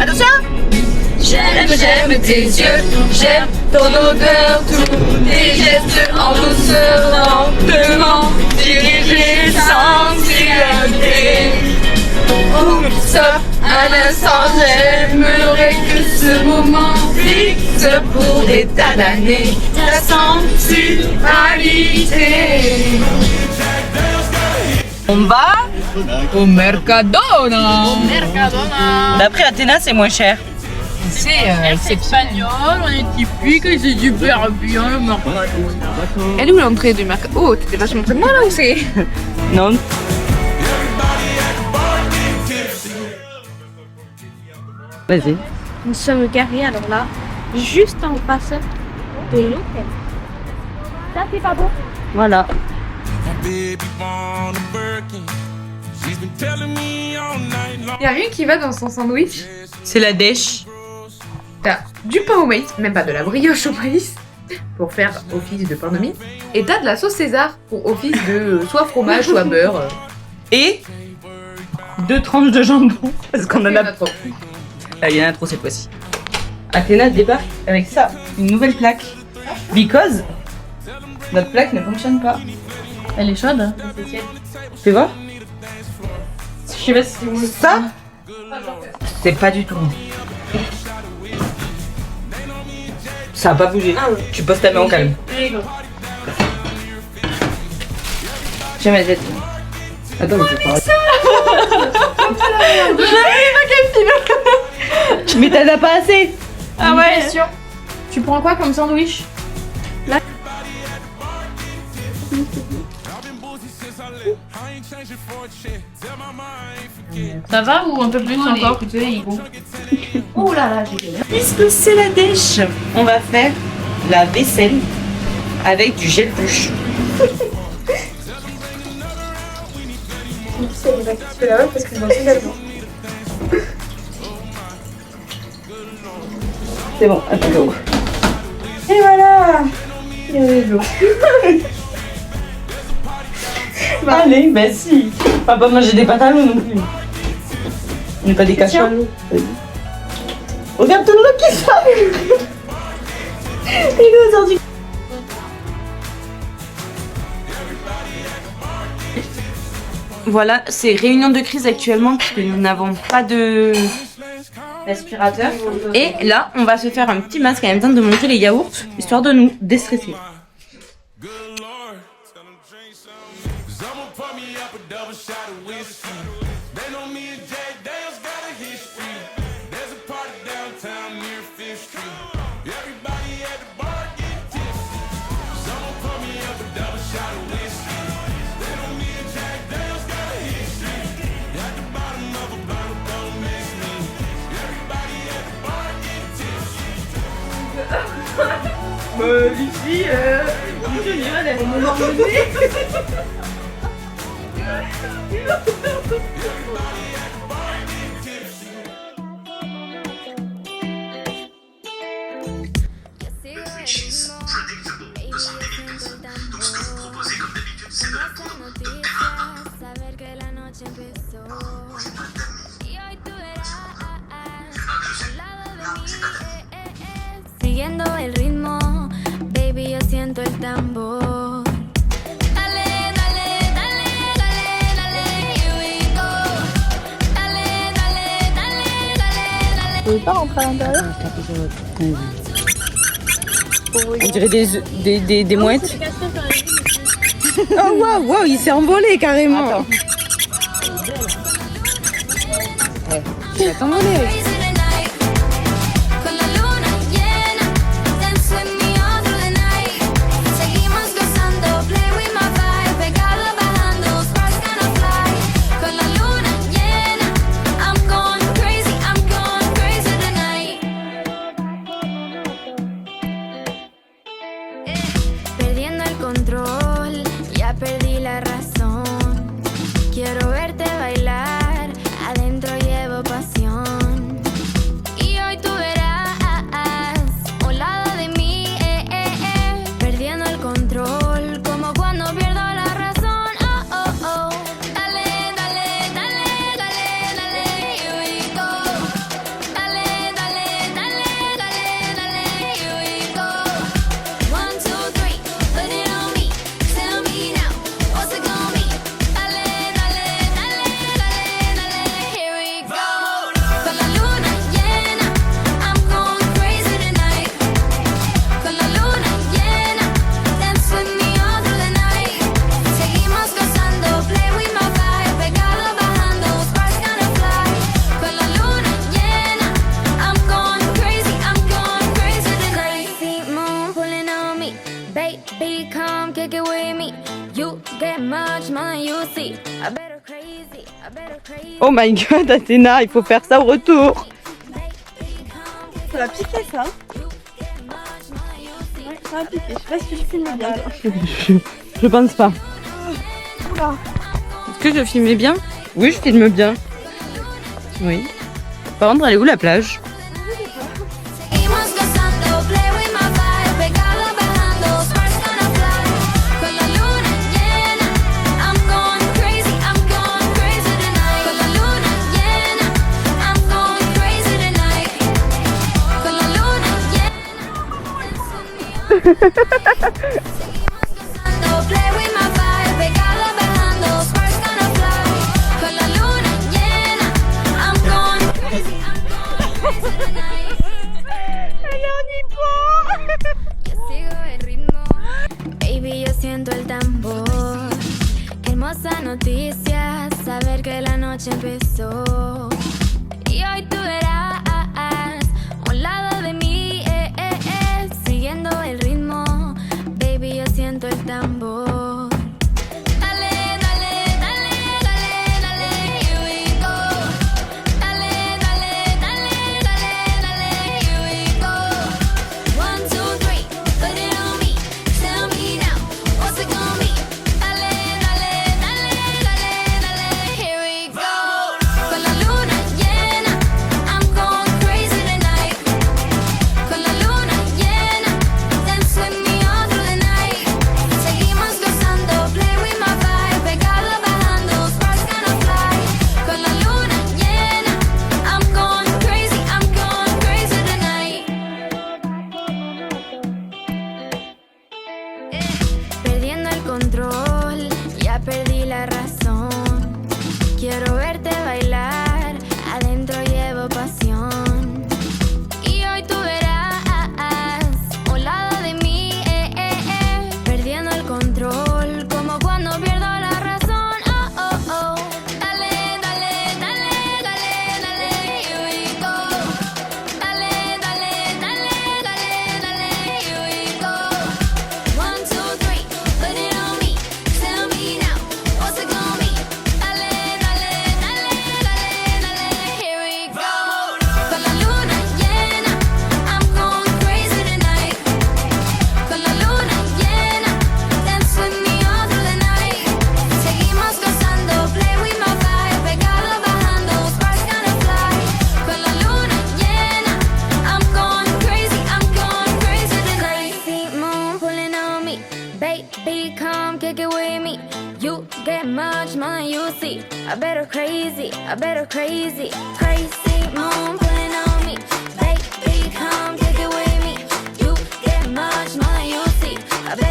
Attention. J'aime tes yeux, j'aime ton odeur, tous tes gestes en douceur, lentement, dirigés sans cruauté. Sauf un instant, j'aimerais que ce moment fixe pour des tas d'années ta sensualité. On va. Au Mercadona. D'après Athéna, c'est moins cher. C'est espagnol, on est typique et c'est super bien le Mercadona. Elle est où l'entrée du Mercadona? Oh, t'étais vachement près de moi là où c'est? Non. Vas-y. Nous sommes garés alors là, juste en face de l'hôtel. Ça c'est pas bon. Voilà. My baby born a Birkin. She's been telling me all night long. Y'a rien qui va dans son sandwich. C'est la dèche. T'as du pain au maïs, même pas de la brioche au maïs, pour faire office de pain de mie. Et t'as de la sauce César pour office de soit fromage, soit beurre. Et 2 tranches de jambon. Parce qu'on en a trop. Ah, il y en a trop cette fois-ci. Athéna débarque avec ça, une nouvelle plaque. Because notre plaque ne fonctionne pas. Elle est chaude. Fais voir. Je sais pas si ça, c'est pas du tout. Ça a pas bougé. Tu poses ta main en calme. J'ai ma tête. Attends, mais c'est pas mais t'en as pas assez. Ah ouais. Question. Tu prends quoi comme sandwich? Ça va ou un peu plus encore? Oh là là, j'ai galère. Puisque c'est la dèche, on va faire la vaisselle avec du gel douche. C'est bon, un peu d'eau. Et voilà. Il y a de l'eau. Allez, bah si. On va pas manger des pantalons non plus. On n'est pas des cachets. Regarde tout le monde qui s'arrive. Il est aujourd'hui. Voilà, c'est réunion de crise actuellement puisque nous n'avons pas de l'aspirateur. Et là, on va se faire un petit masque en même temps de manger les yaourts, histoire de nous déstresser. Lucie, je dirais d'aller me l'emmener. Donc ce que vous proposez comme d'habitude, c'est de la poudre de cacao. Moi je peux le siento el tambor. Dale, dale, dale, dale, dale, here we go. Dale, dale, dale, dale, dale. Vous pouvez pas rentrer à l'intérieur? On dirait des mouettes. Oh waouh, wow, il s'est envolé carrément. Attends. Il va t'envoler. Crazy tonight. Con la luna llena, dance with me all through the night. Seguimos gozando, play with my vibe, pegado bajando, sparks gonna fly. Con la luna llena, I'm going crazy tonight. Perdiendo el control, ya perdí la razón. Quiero verte bailar, adentro llevo pasión. Y hoy tú verás un lado de mí, perdiendo el control, como cuando pierdo la razón. Oh, oh, oh. Dale, dale, dale, dale, dale, here we go. Dale, dale, dale, dale, dale, here we go. 1, 2, 3, put it on me. Tell me now, what's it gonna be? Dale, dale, dale, dale, dale, here we go. Con la luna llena, I'm going crazy tonight. Con la luna llena, dance with me all through the night. Seguimos gozando, play with my vibe, pegado bajando, sparks gonna fly. Con la luna llena, I'm going crazy tonight. Crazy moon pulling on me, baby, come kick it with me. You get much more than you see. I better crazy. Oh my god, Athéna, il faut faire ça au retour. Ça va piquer ça. Ouais, ça va piquer. Je sais pas si je filme bien. Je pense pas. Est-ce que je filmais bien? Oui, je filme bien. Oui. Par contre, elle est où la plage? Seguimos gozando, play with my vibe, pegado bajando, sparks gonna fly. Con la luna llena, I'm going crazy tonight. Con la luna llena, I'm going crazy tonight. Con la luna llena, seguimos gozando, play with my vibe, pegado bajando, sparks gonna fly. Con la luna llena, I'm going crazy tonight. Yo sigo el ritmo, baby, yo siento el tambor. Qué hermosa noticia, saber que la noche empezó. Y hoy tú verás un lado de mí, siguiendo el ritmo, baby, yo siento el tambor. Dale, dale, dale, dale, dale, here we go. Dale, dale, dale, dale, dale, here we go. 1, 2, 3, put it on me. Tell me now, what's it gonna be? Dale, dale, dale, dale, dale, here we go. Con la luna llena, I'm going crazy tonight. Con la luna llena, dance with me all through the night. Seguimos gozando, play with my vibe, pegado bajando, sparks gonna fly. Con la luna llena, I'm going crazy tonight. Perdiendo el control, ya perdí la razón. Quiero verte bailar, adentro llevo pasión. Y hoy tú verás un lado de mí, perdiendo el control, como cuando pierdo la razón. Oh, oh, oh. Dale, dale, dale, dale, dale, here we go. Dale, dale, dale, dale, dale, here we go. 1, 2, 3, put it on me. Tell me now, what's it gonna be? Dale, dale, dale, dale, dale, here we go. Con la luna llena, I'm going crazy tonight. Con la luna llena, dance with me all through the night. Seguimos gozando, play with my vibe, pegado bajando, sparks gonna fly. Con la luna llena, I'm going crazy tonight. Crazy moon pulling on me, baby, come kick it with me. You get much more than you see. I better crazy. Crazy moon pulling on me, baby, come kick it with me. You get much more than you see. I better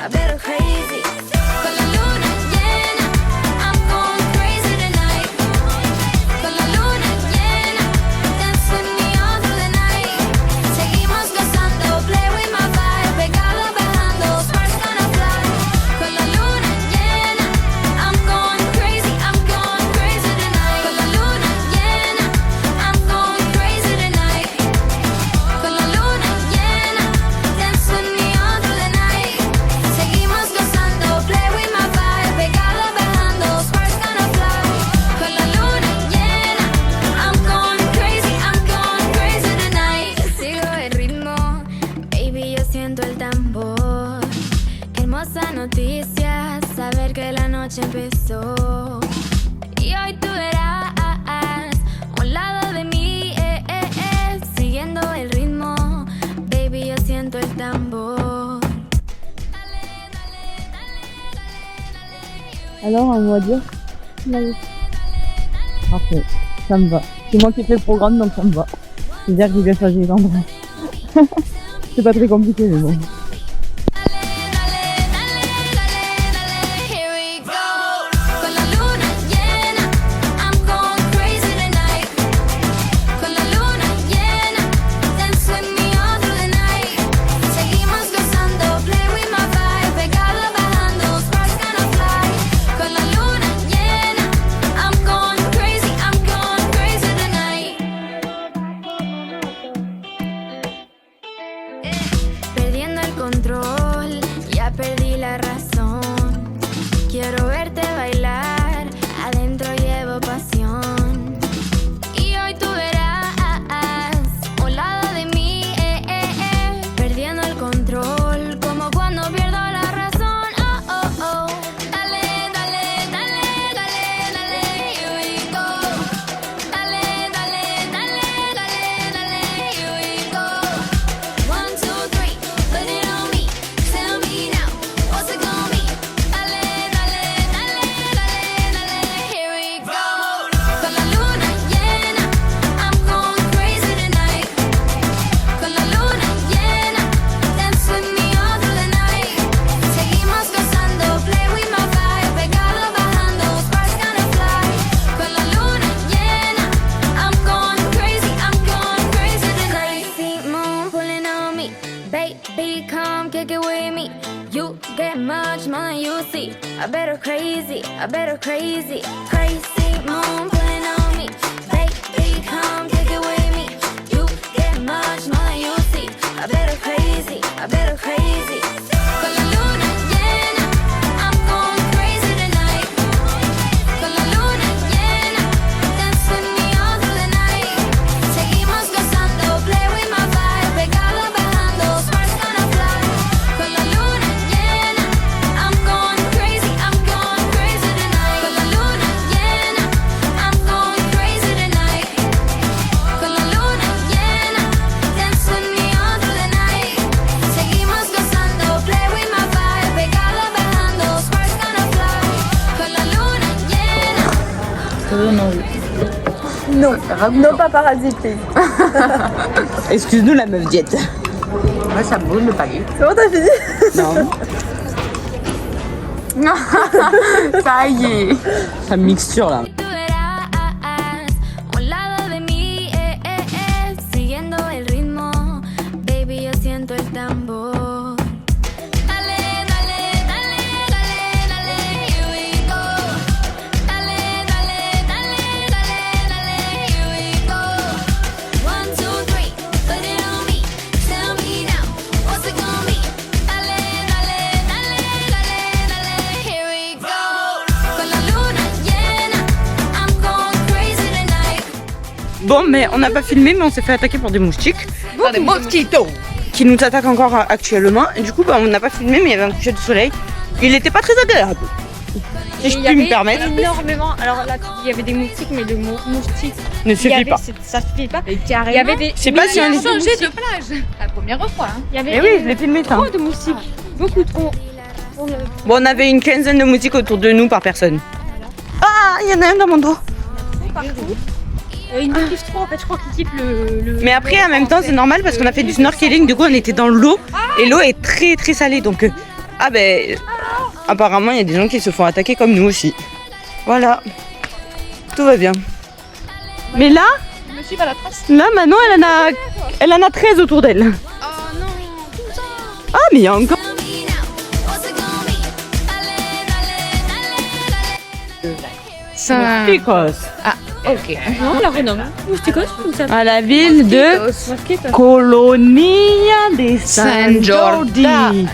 a better crazy. Con la luna llena, I'm going crazy tonight. Con la luna llena, dance with me all through the night. Seguimos gozando, play with my vibe, pegado bajando, sparks gonna fly. Con la luna llena, I'm going crazy tonight. Con la luna llena, I'm going crazy tonight. Con la luna llena, dance with me all through the night. Seguimos gozando, play with my vibe, pegado bajando, sparks gonna fly. Con la luna llena, I'm going crazy tonight. Sigo el ritmo, baby, yo siento el tambor. Qué hermosa noticia, saber que la noche empezó. Y hoy tú verás a un lado de mí, siguiendo el ritmo, baby, yo siento el tambor. Alors, on va dire parfait, ça me va. C'est moi qui fais le programme, donc ça me va. C'est-à-dire que j'ai bien choisi l'endroit. C'est pas très compliqué, mais bon. Here we go. Con la luna llena, I'm going crazy tonight. Con la luna llena, dance with me all through the night. Seguimos gozando, play with my vibe, pegado bajando, sparks gonna fly. Con la luna llena, I'm going crazy tonight. Perdiendo el control, ya perdí la razón. Quiero verte bailar, adentro llevo pasión. Y hoy tú verás un lado de mí, perdiendo el control, como cuando pierdo la razón. Oh, oh, oh. Dale, dale, dale, dale, dale, here we go. Dale, dale, dale, dale, dale, here we go. 1, 2, 3, put it on me. Tell me now, what's it gonna be? Dale, dale, dale, dale, dale, here we go. Con la luna llena, I'm going crazy tonight. Con la luna llena, dance with me all through the night. Seguimos gozando, play with my vibe, pegado bajando, sparks gonna fly. Con la luna llena, I'm going crazy tonight. Crazy moon pulling on me, baby, come kick it with me. You get much more than you see. I better crazy, crazy moon pulling on me, baby, come kick it with me. You get much more than you see. I better crazy. Con la luna llena, I'm going crazy tonight. Con la luna llena, dance with me all through the night. Seguimos gozando, play with my vibe, pegado bajando, sparks gonna fly. Con la luna llena, I'm going crazy tonight. Con la luna llena, I'm going crazy tonight. Con la luna llena, dance with me all through the night. Seguimos gozando, play with my vibe, pegado bajando, sparks gonna fly. Con la luna llena. Non, pas parasiter. Excuse-nous la meuf diète. Ouais, ça brûle le palais. C'est bon, t'as fini? Non, Ça y est. la mixture là. Tú verás un lado de mí, siguiendo el ritmo, baby, yo siento el tambor. Dale, dale, dale, dale, dale, here we go. Dale, dale, dale, dale, dale, here we go. 1, 2, 3, put it on me. Tell me now, what's it gonna be? Dale, dale, dale, dale, dale, here we go. Con la luna llena, I'm going crazy tonight. Bon, mais on n'a pas filmé, mais on s'est fait attaquer par des moustiques. Des mosquitos. Qui nous attaquent encore actuellement. Et du coup, on n'a pas filmé, mais il y avait un coucher de soleil. Il n'était pas très agréable. Si je puis me permettre. Énormément. Alors là, il y avait des moustiques, mais le mot moustique Ne suffit pas. ça suffit pas. Et Il y avait des. Je sais pas si on est changé de plage. La première fois. Hein. Il y avait Eh oui, je l'ai filmé ça. trop de moustiques. Beaucoup trop. Bon, on avait une quinzaine de moustiques autour de nous par personne. Ah, il y en a un dans mon dos. Ils nous kiffent trop en fait, je crois qu'ils kiffent le. Mais après, en même temps, c'est normal parce qu'on a fait du snorkeling. Du coup, on était dans l'eau et l'eau est très très salée. Donc, Ah ben, apparemment il y a des gens qui se font attaquer comme nous aussi. Voilà, tout va bien. Mais là, là Manon elle en a 13 autour d'elle. Ah mais il y a encore... Mosquicos. Ah, ok. Non, on la renomme. Mosquicos, comme ça. À la ville de Colonia de San Jordi.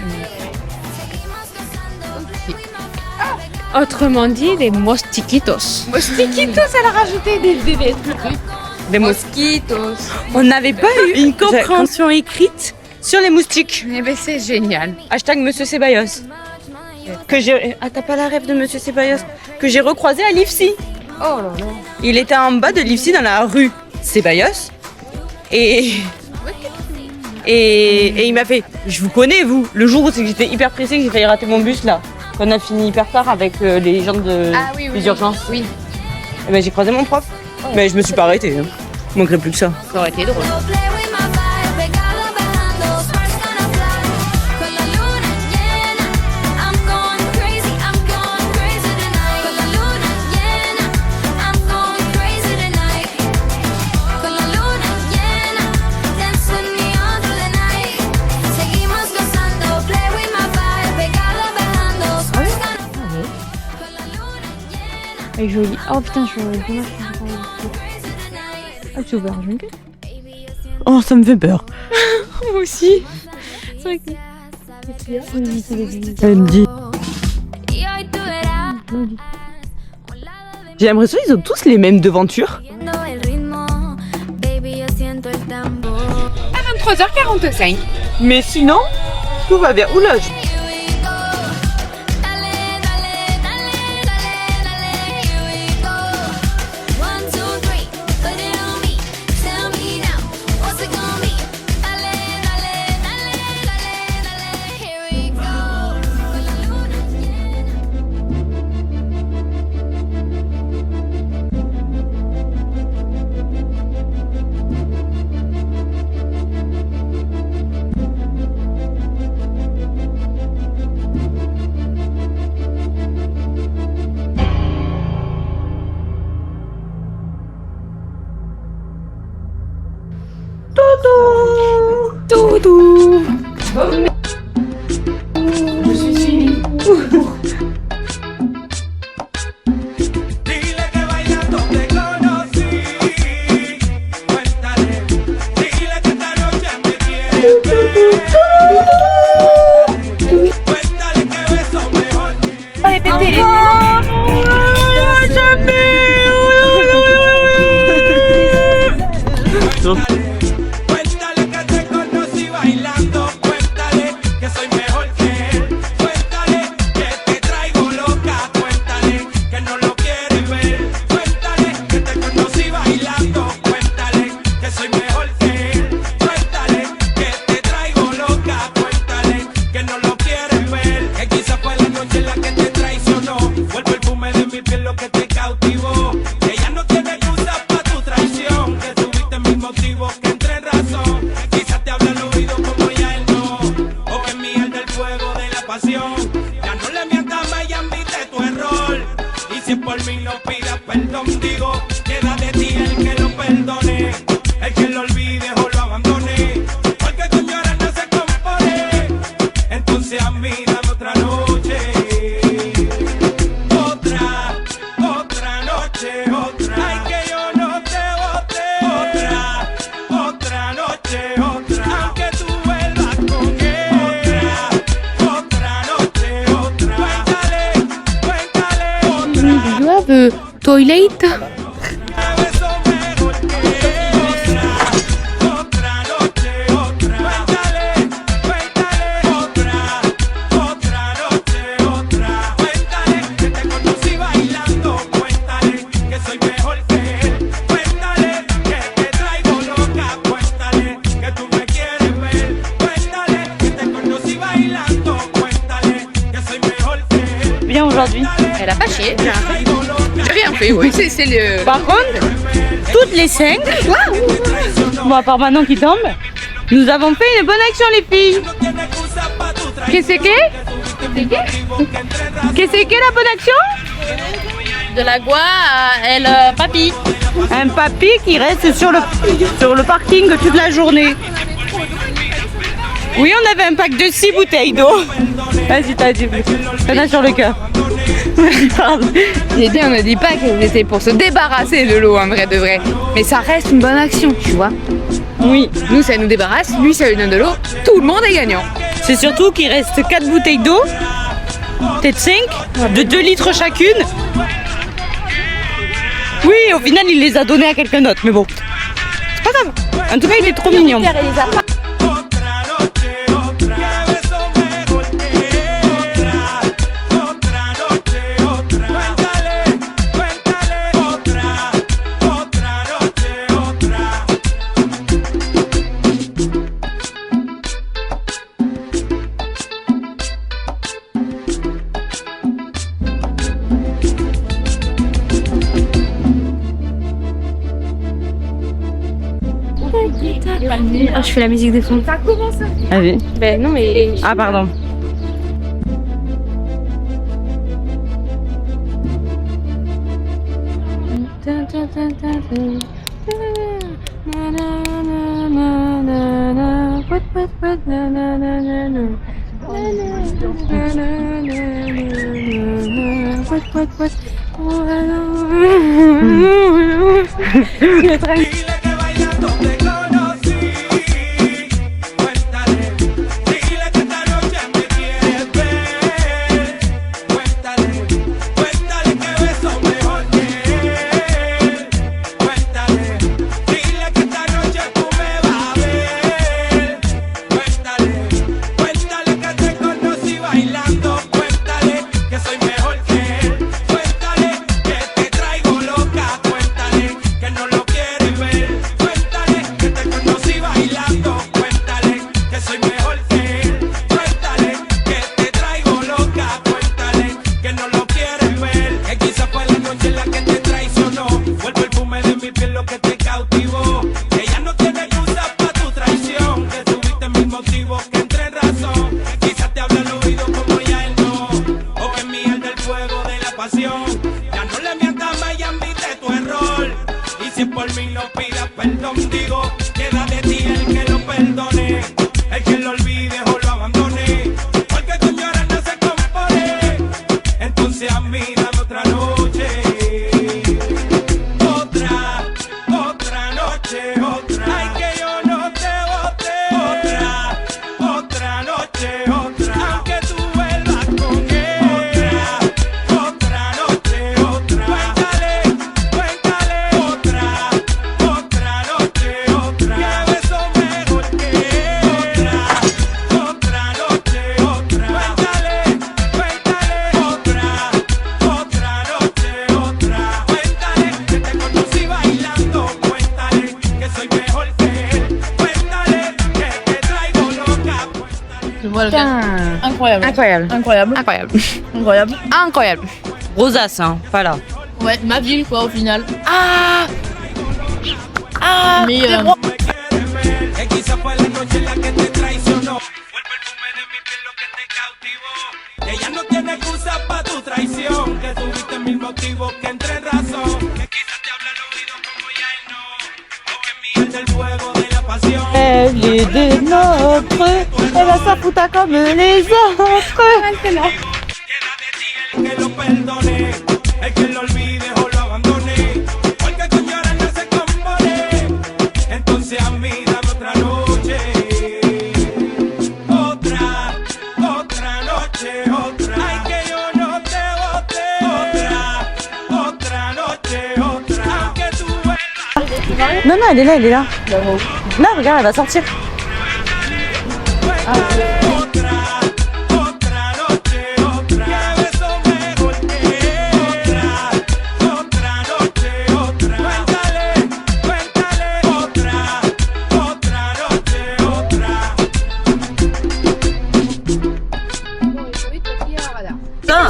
Autrement dit, des mosquitos. Mosquitos, elle a rajouté des mosquitos. On n'avait pas eu une compréhension écrite sur les moustiques. Eh ben c'est génial. Hashtag Monsieur Ceballos. Que j'ai... Ah, t'as pas la rêve de Monsieur Ceballos? Que j'ai recroisé à l'IFSI. Oh là là. Il était en bas de l'IFSI dans la rue Ceballos. Et il m'a fait, je vous connais vous. Le jour où j'étais hyper pressée, que j'ai failli rater mon bus là. Qu'on a fini hyper tard avec les gens de des urgences. Oui. Et ben, j'ai croisé mon prof. Mais je me suis pas arrêtée. Hein. Il manquerait plus que ça. Ça aurait été drôle. Elle est jolie. Oh putain, je suis... Ah, tu es ouvert, je vais. Oh, ça me fait peur. Moi aussi. C'est vrai que... Elle me dit. J'ai l'impression qu'ils ont tous les mêmes devantures. À 23h45. Mais sinon, tout va bien. Oula, Doudou. je suis suivie. Toilet. Bien aujourd'hui. Elle a pas chié. J'ai rien fait, oui. C'est le... Par contre, toutes les 5, bon à part Manon qui tombe, nous avons fait une bonne action les filles. Qu'est-ce que c'est? Qu'est-ce que la bonne action? De l'agua à el papi. Un papy qui reste sur le parking toute la journée. Oui, on avait un pack de 6 bouteilles d'eau. Vas-y, t'as dit. T'en as sur le cœur. Pardon. J'ai dit, on ne dit pas que c'était pour se débarrasser de l'eau, en vrai de vrai. Mais ça reste une bonne action, tu vois. Oui. Nous, ça nous débarrasse, lui, ça lui donne de l'eau. Tout le monde est gagnant. C'est surtout qu'il reste 4 bouteilles d'eau, peut-être 5, de 2 litres chacune. Oui, au final, il les a donnés à quelqu'un d'autre, mais bon. C'est pas grave. En tout cas, il est trop mignon. Ah, je fais la musique des fonds. Ça commence. Allez. Ben non, mais. Ah, pardon. Incroyable. Incroyable. Incroyable. Incroyable. Incroyable. Incroyable. Rosace, hein. Voilà. Ouais, ma ville, quoi, au final. Ah. Mais. Ella no tiene excusa pa' tu traición, que tuviste mil motivos que entre razón, que quizás te habla al oído como ya él no, o que miel del fuego de la pasión. Elle est des nôtres, elle va s'en foutre comme les autres. Queda de ti el que lo perdone, el que lo olvide o lo abandone, porque con llorar no se compone, entonces a mí dame otra noche. Otra noche, otra. Ay, que yo no te bote. Otra noche, otra. Aunque tú vuelvas. Non, non, elle est là, elle est là. Là, regarde, elle va sortir. Otra noche, otra. Que beso mejor que otra noche, otra. Cuéntale, otra noche, otra.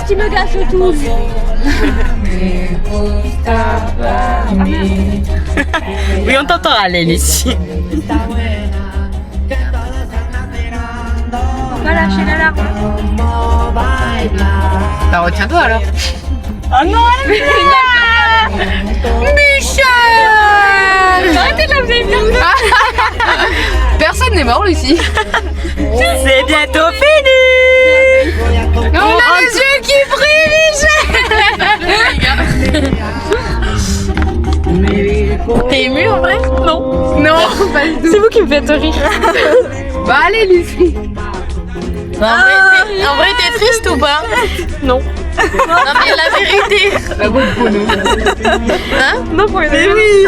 Qui me gâche tout. Oui, on t'entend, Hélène, ici. pas lâcher l'alarme. Bah retiens-toi alors. Oh non, Michel! Arrêtez de la vous avez bien. Personne n'est mort Lucie. c'est bientôt fini. On a les yeux qui brillent, Michel. T'es ému en vrai? Non. Non, pas du tout. C'est vous qui me faites rire. Bah allez Lucie. En vrai, t'es triste ou pas? Non. Non mais la vérité. La bonne phono. Hein? Non pour une oui.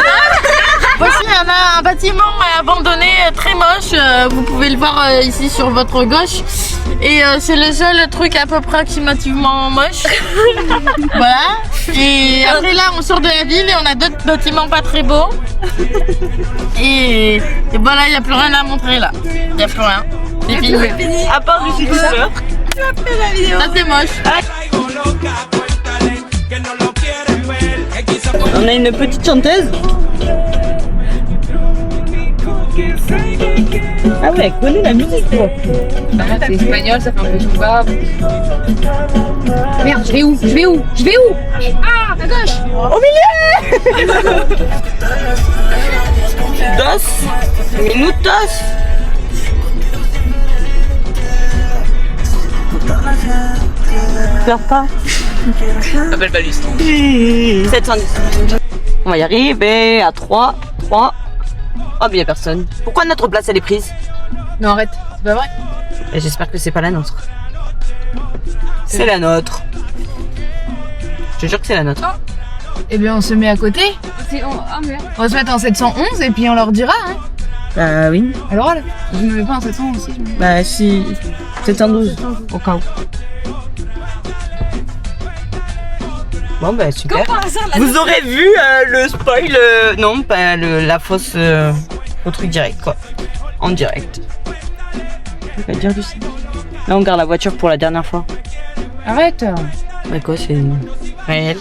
Voici il y en a un bâtiment abandonné très moche. Vous pouvez le voir ici sur votre gauche. Et c'est le seul truc à peu près approximativement moche. Voilà. Et après là on sort de la ville et on a d'autres bâtiments pas très beaux. Et voilà, il n'y a plus rien à montrer là. Il n'y a plus rien. C'est fini. À part du successeur. Ça c'est moche. On a une petite chanteuse. Ah ouais, elle connaît la musique quoi. C'est espagnol, ça fait un peu tout bas. Merde, je vais où? Ah, à gauche. Au milieu. Dos minutos. Pleure pas. M'appelle pas Lucie. 710. On va y arriver à 3. Oh mais y'a personne. Pourquoi notre place elle est prise? Non arrête, c'est pas vrai. Et j'espère que c'est pas la nôtre. C'est la nôtre. Je te jure que c'est la nôtre. Eh bien on se met à côté. Ah merde. On va se mettre en 711 et puis on leur dira. Hein. Bah oui. Alors là, je me mets pas en 711 aussi. Bah si. 712. Au cas où. Bon bah super. Vous aurez vu le spoil, non pas la fausse, au truc direct quoi. En direct. Je vais pas dire du ça. Là on garde la voiture pour la dernière fois. Arrête. Bah quoi c'est réel.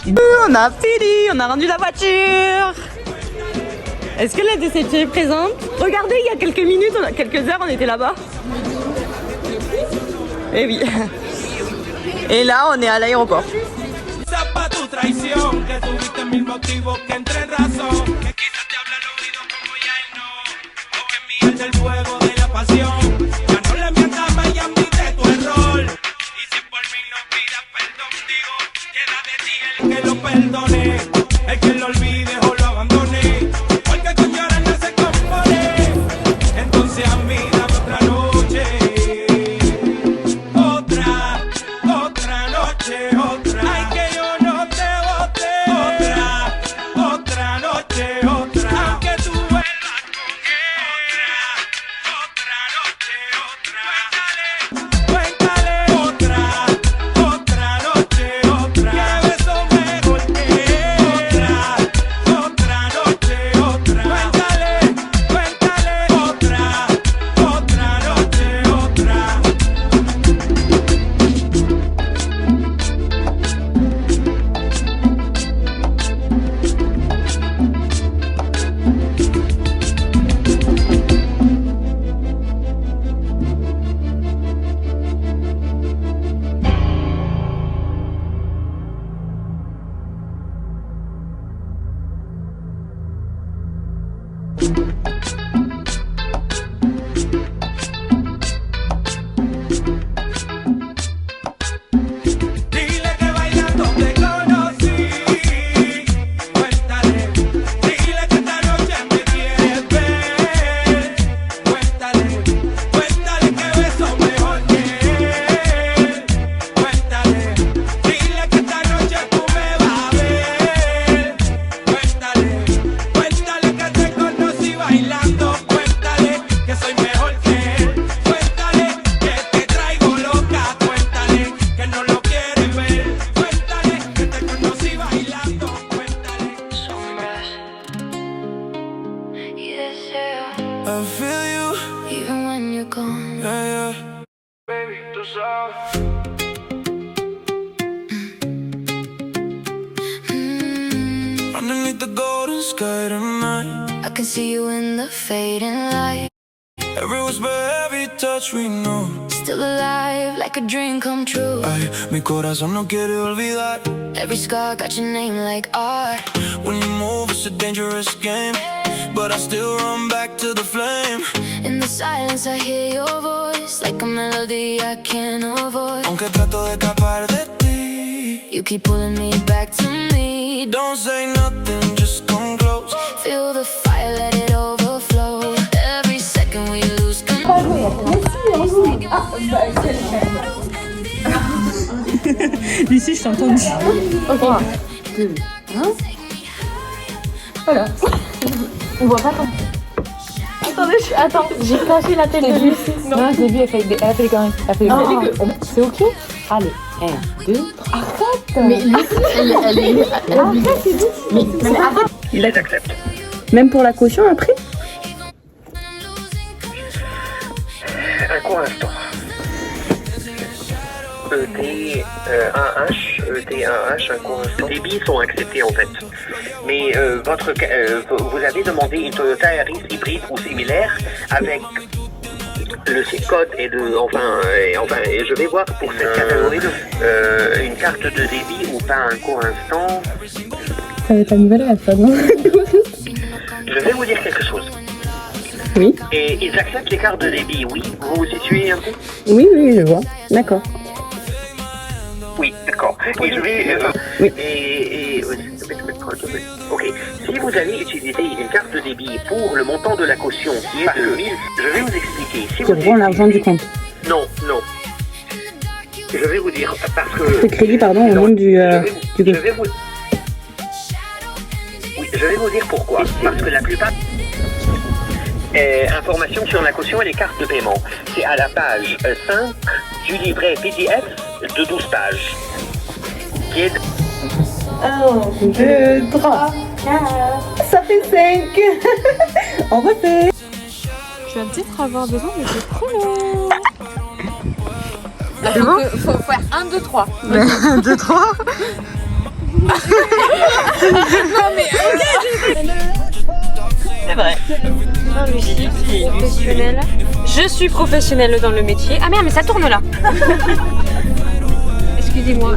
On a fini, on a rendu la voiture. Est-ce que la déception est présente? Regardez, il y a quelques minutes, quelques heures on était là-bas. Eh oui. Et là on est à l'aéroport. Pa' tu traición, que tuviste mil motivos que entre en razón. Que quizás te habla al oído como ya él no. O que miel del fuego de la pasión. Ya no le mientas más y admite tu error. Y si por mí no pidas perdón, digo, queda de ti el que lo perdone. El que lo olvide o lo abandone. Porque con llorar no se compone. Entonces a mí dame otra noche. Otra noche, otra. Ay, que yo no te boté. Otra noche, otra. Aunque tú vuelvas con él. Otra noche, otra. Cuéntale, otra noche, otra. Que beso mejor que otra noche, otra. Cuéntale, otra noche, otra. Dile que bailando te conocí. Cuéntale, dile que esta noche me quieres ver. Cuéntale que beso mejor que él. Cuéntale, dile que esta noche tú me vas a ver. Cuéntale que te conocí bailando. Cuéntale que soy mejor que él. Cuéntale que te traigo loca. Cuéntale que no lo quieres ver. Cuéntale que te conocí bailando. Cuéntale. I feel you, even when you're gone. Yeah. Baby, tú sabes. Underneath the golden sky tonight. I can see you in the fading light. Every whisper, every touch we know. still alive, like a dream come true. Ay, mi corazón no quiere olvidar. Every scar got your name like art. When you move, it's a dangerous game, but I still run back to the flame. In the silence I hear your voice, like a melody I can't avoid. Aunque trato de escapar de ti, You keep pulling me back to me. don't say nothing, just come close. Feel the fire, let it overflow. Every second we lose control. Lucie, je t'entends dire. Ok. 2, 1. Voilà. On voit pas quand. Attends, j'ai caché la tête de Lucie. Non, je l'ai vu, elle fait des conneries. C'est ok? Allez, 1, 2, 3. Mais Lucie, elle Il les accepte. Même pour la caution après? Un court instant. ET1H, un court instant. Les débits sont acceptés en fait. Mais vous avez demandé une Toyota Yaris hybride ou similaire avec le code et je vais voir pour cette catégorie une carte de débit ou pas un court instant. Ça va être la nouvelle à ça, non? Je vais vous dire quelque chose. Oui. Et ils acceptent les cartes de débit, oui. Vous vous situez un peu? Oui, je vois. D'accord. Oui, d'accord. Et je vais... Oui. Ok. Si vous allez utiliser une carte de débit pour le montant de la caution qui est de 1000, je vais vous expliquer. Si vous Pour l'argent du compte. Non. Je vais vous dire parce que... Le crédit, pardon, au nom du... Je vais vous... Oui, je vais vous dire pourquoi. Parce que la plupart... informations sur la caution et les cartes de paiement. C'est à la page 5 du livret PDF de 12 pages. Qui est... 1, 2, 3, 4. Ça fait 5. On refait. Je vais peut-être avoir besoin de ce chrono. Faut faire 1, 2, 3. 1, 2, 3. C'est vrai. Lucie, professionnelle. Je suis professionnelle dans le métier. Ah merde, mais ça tourne là. Excusez-moi.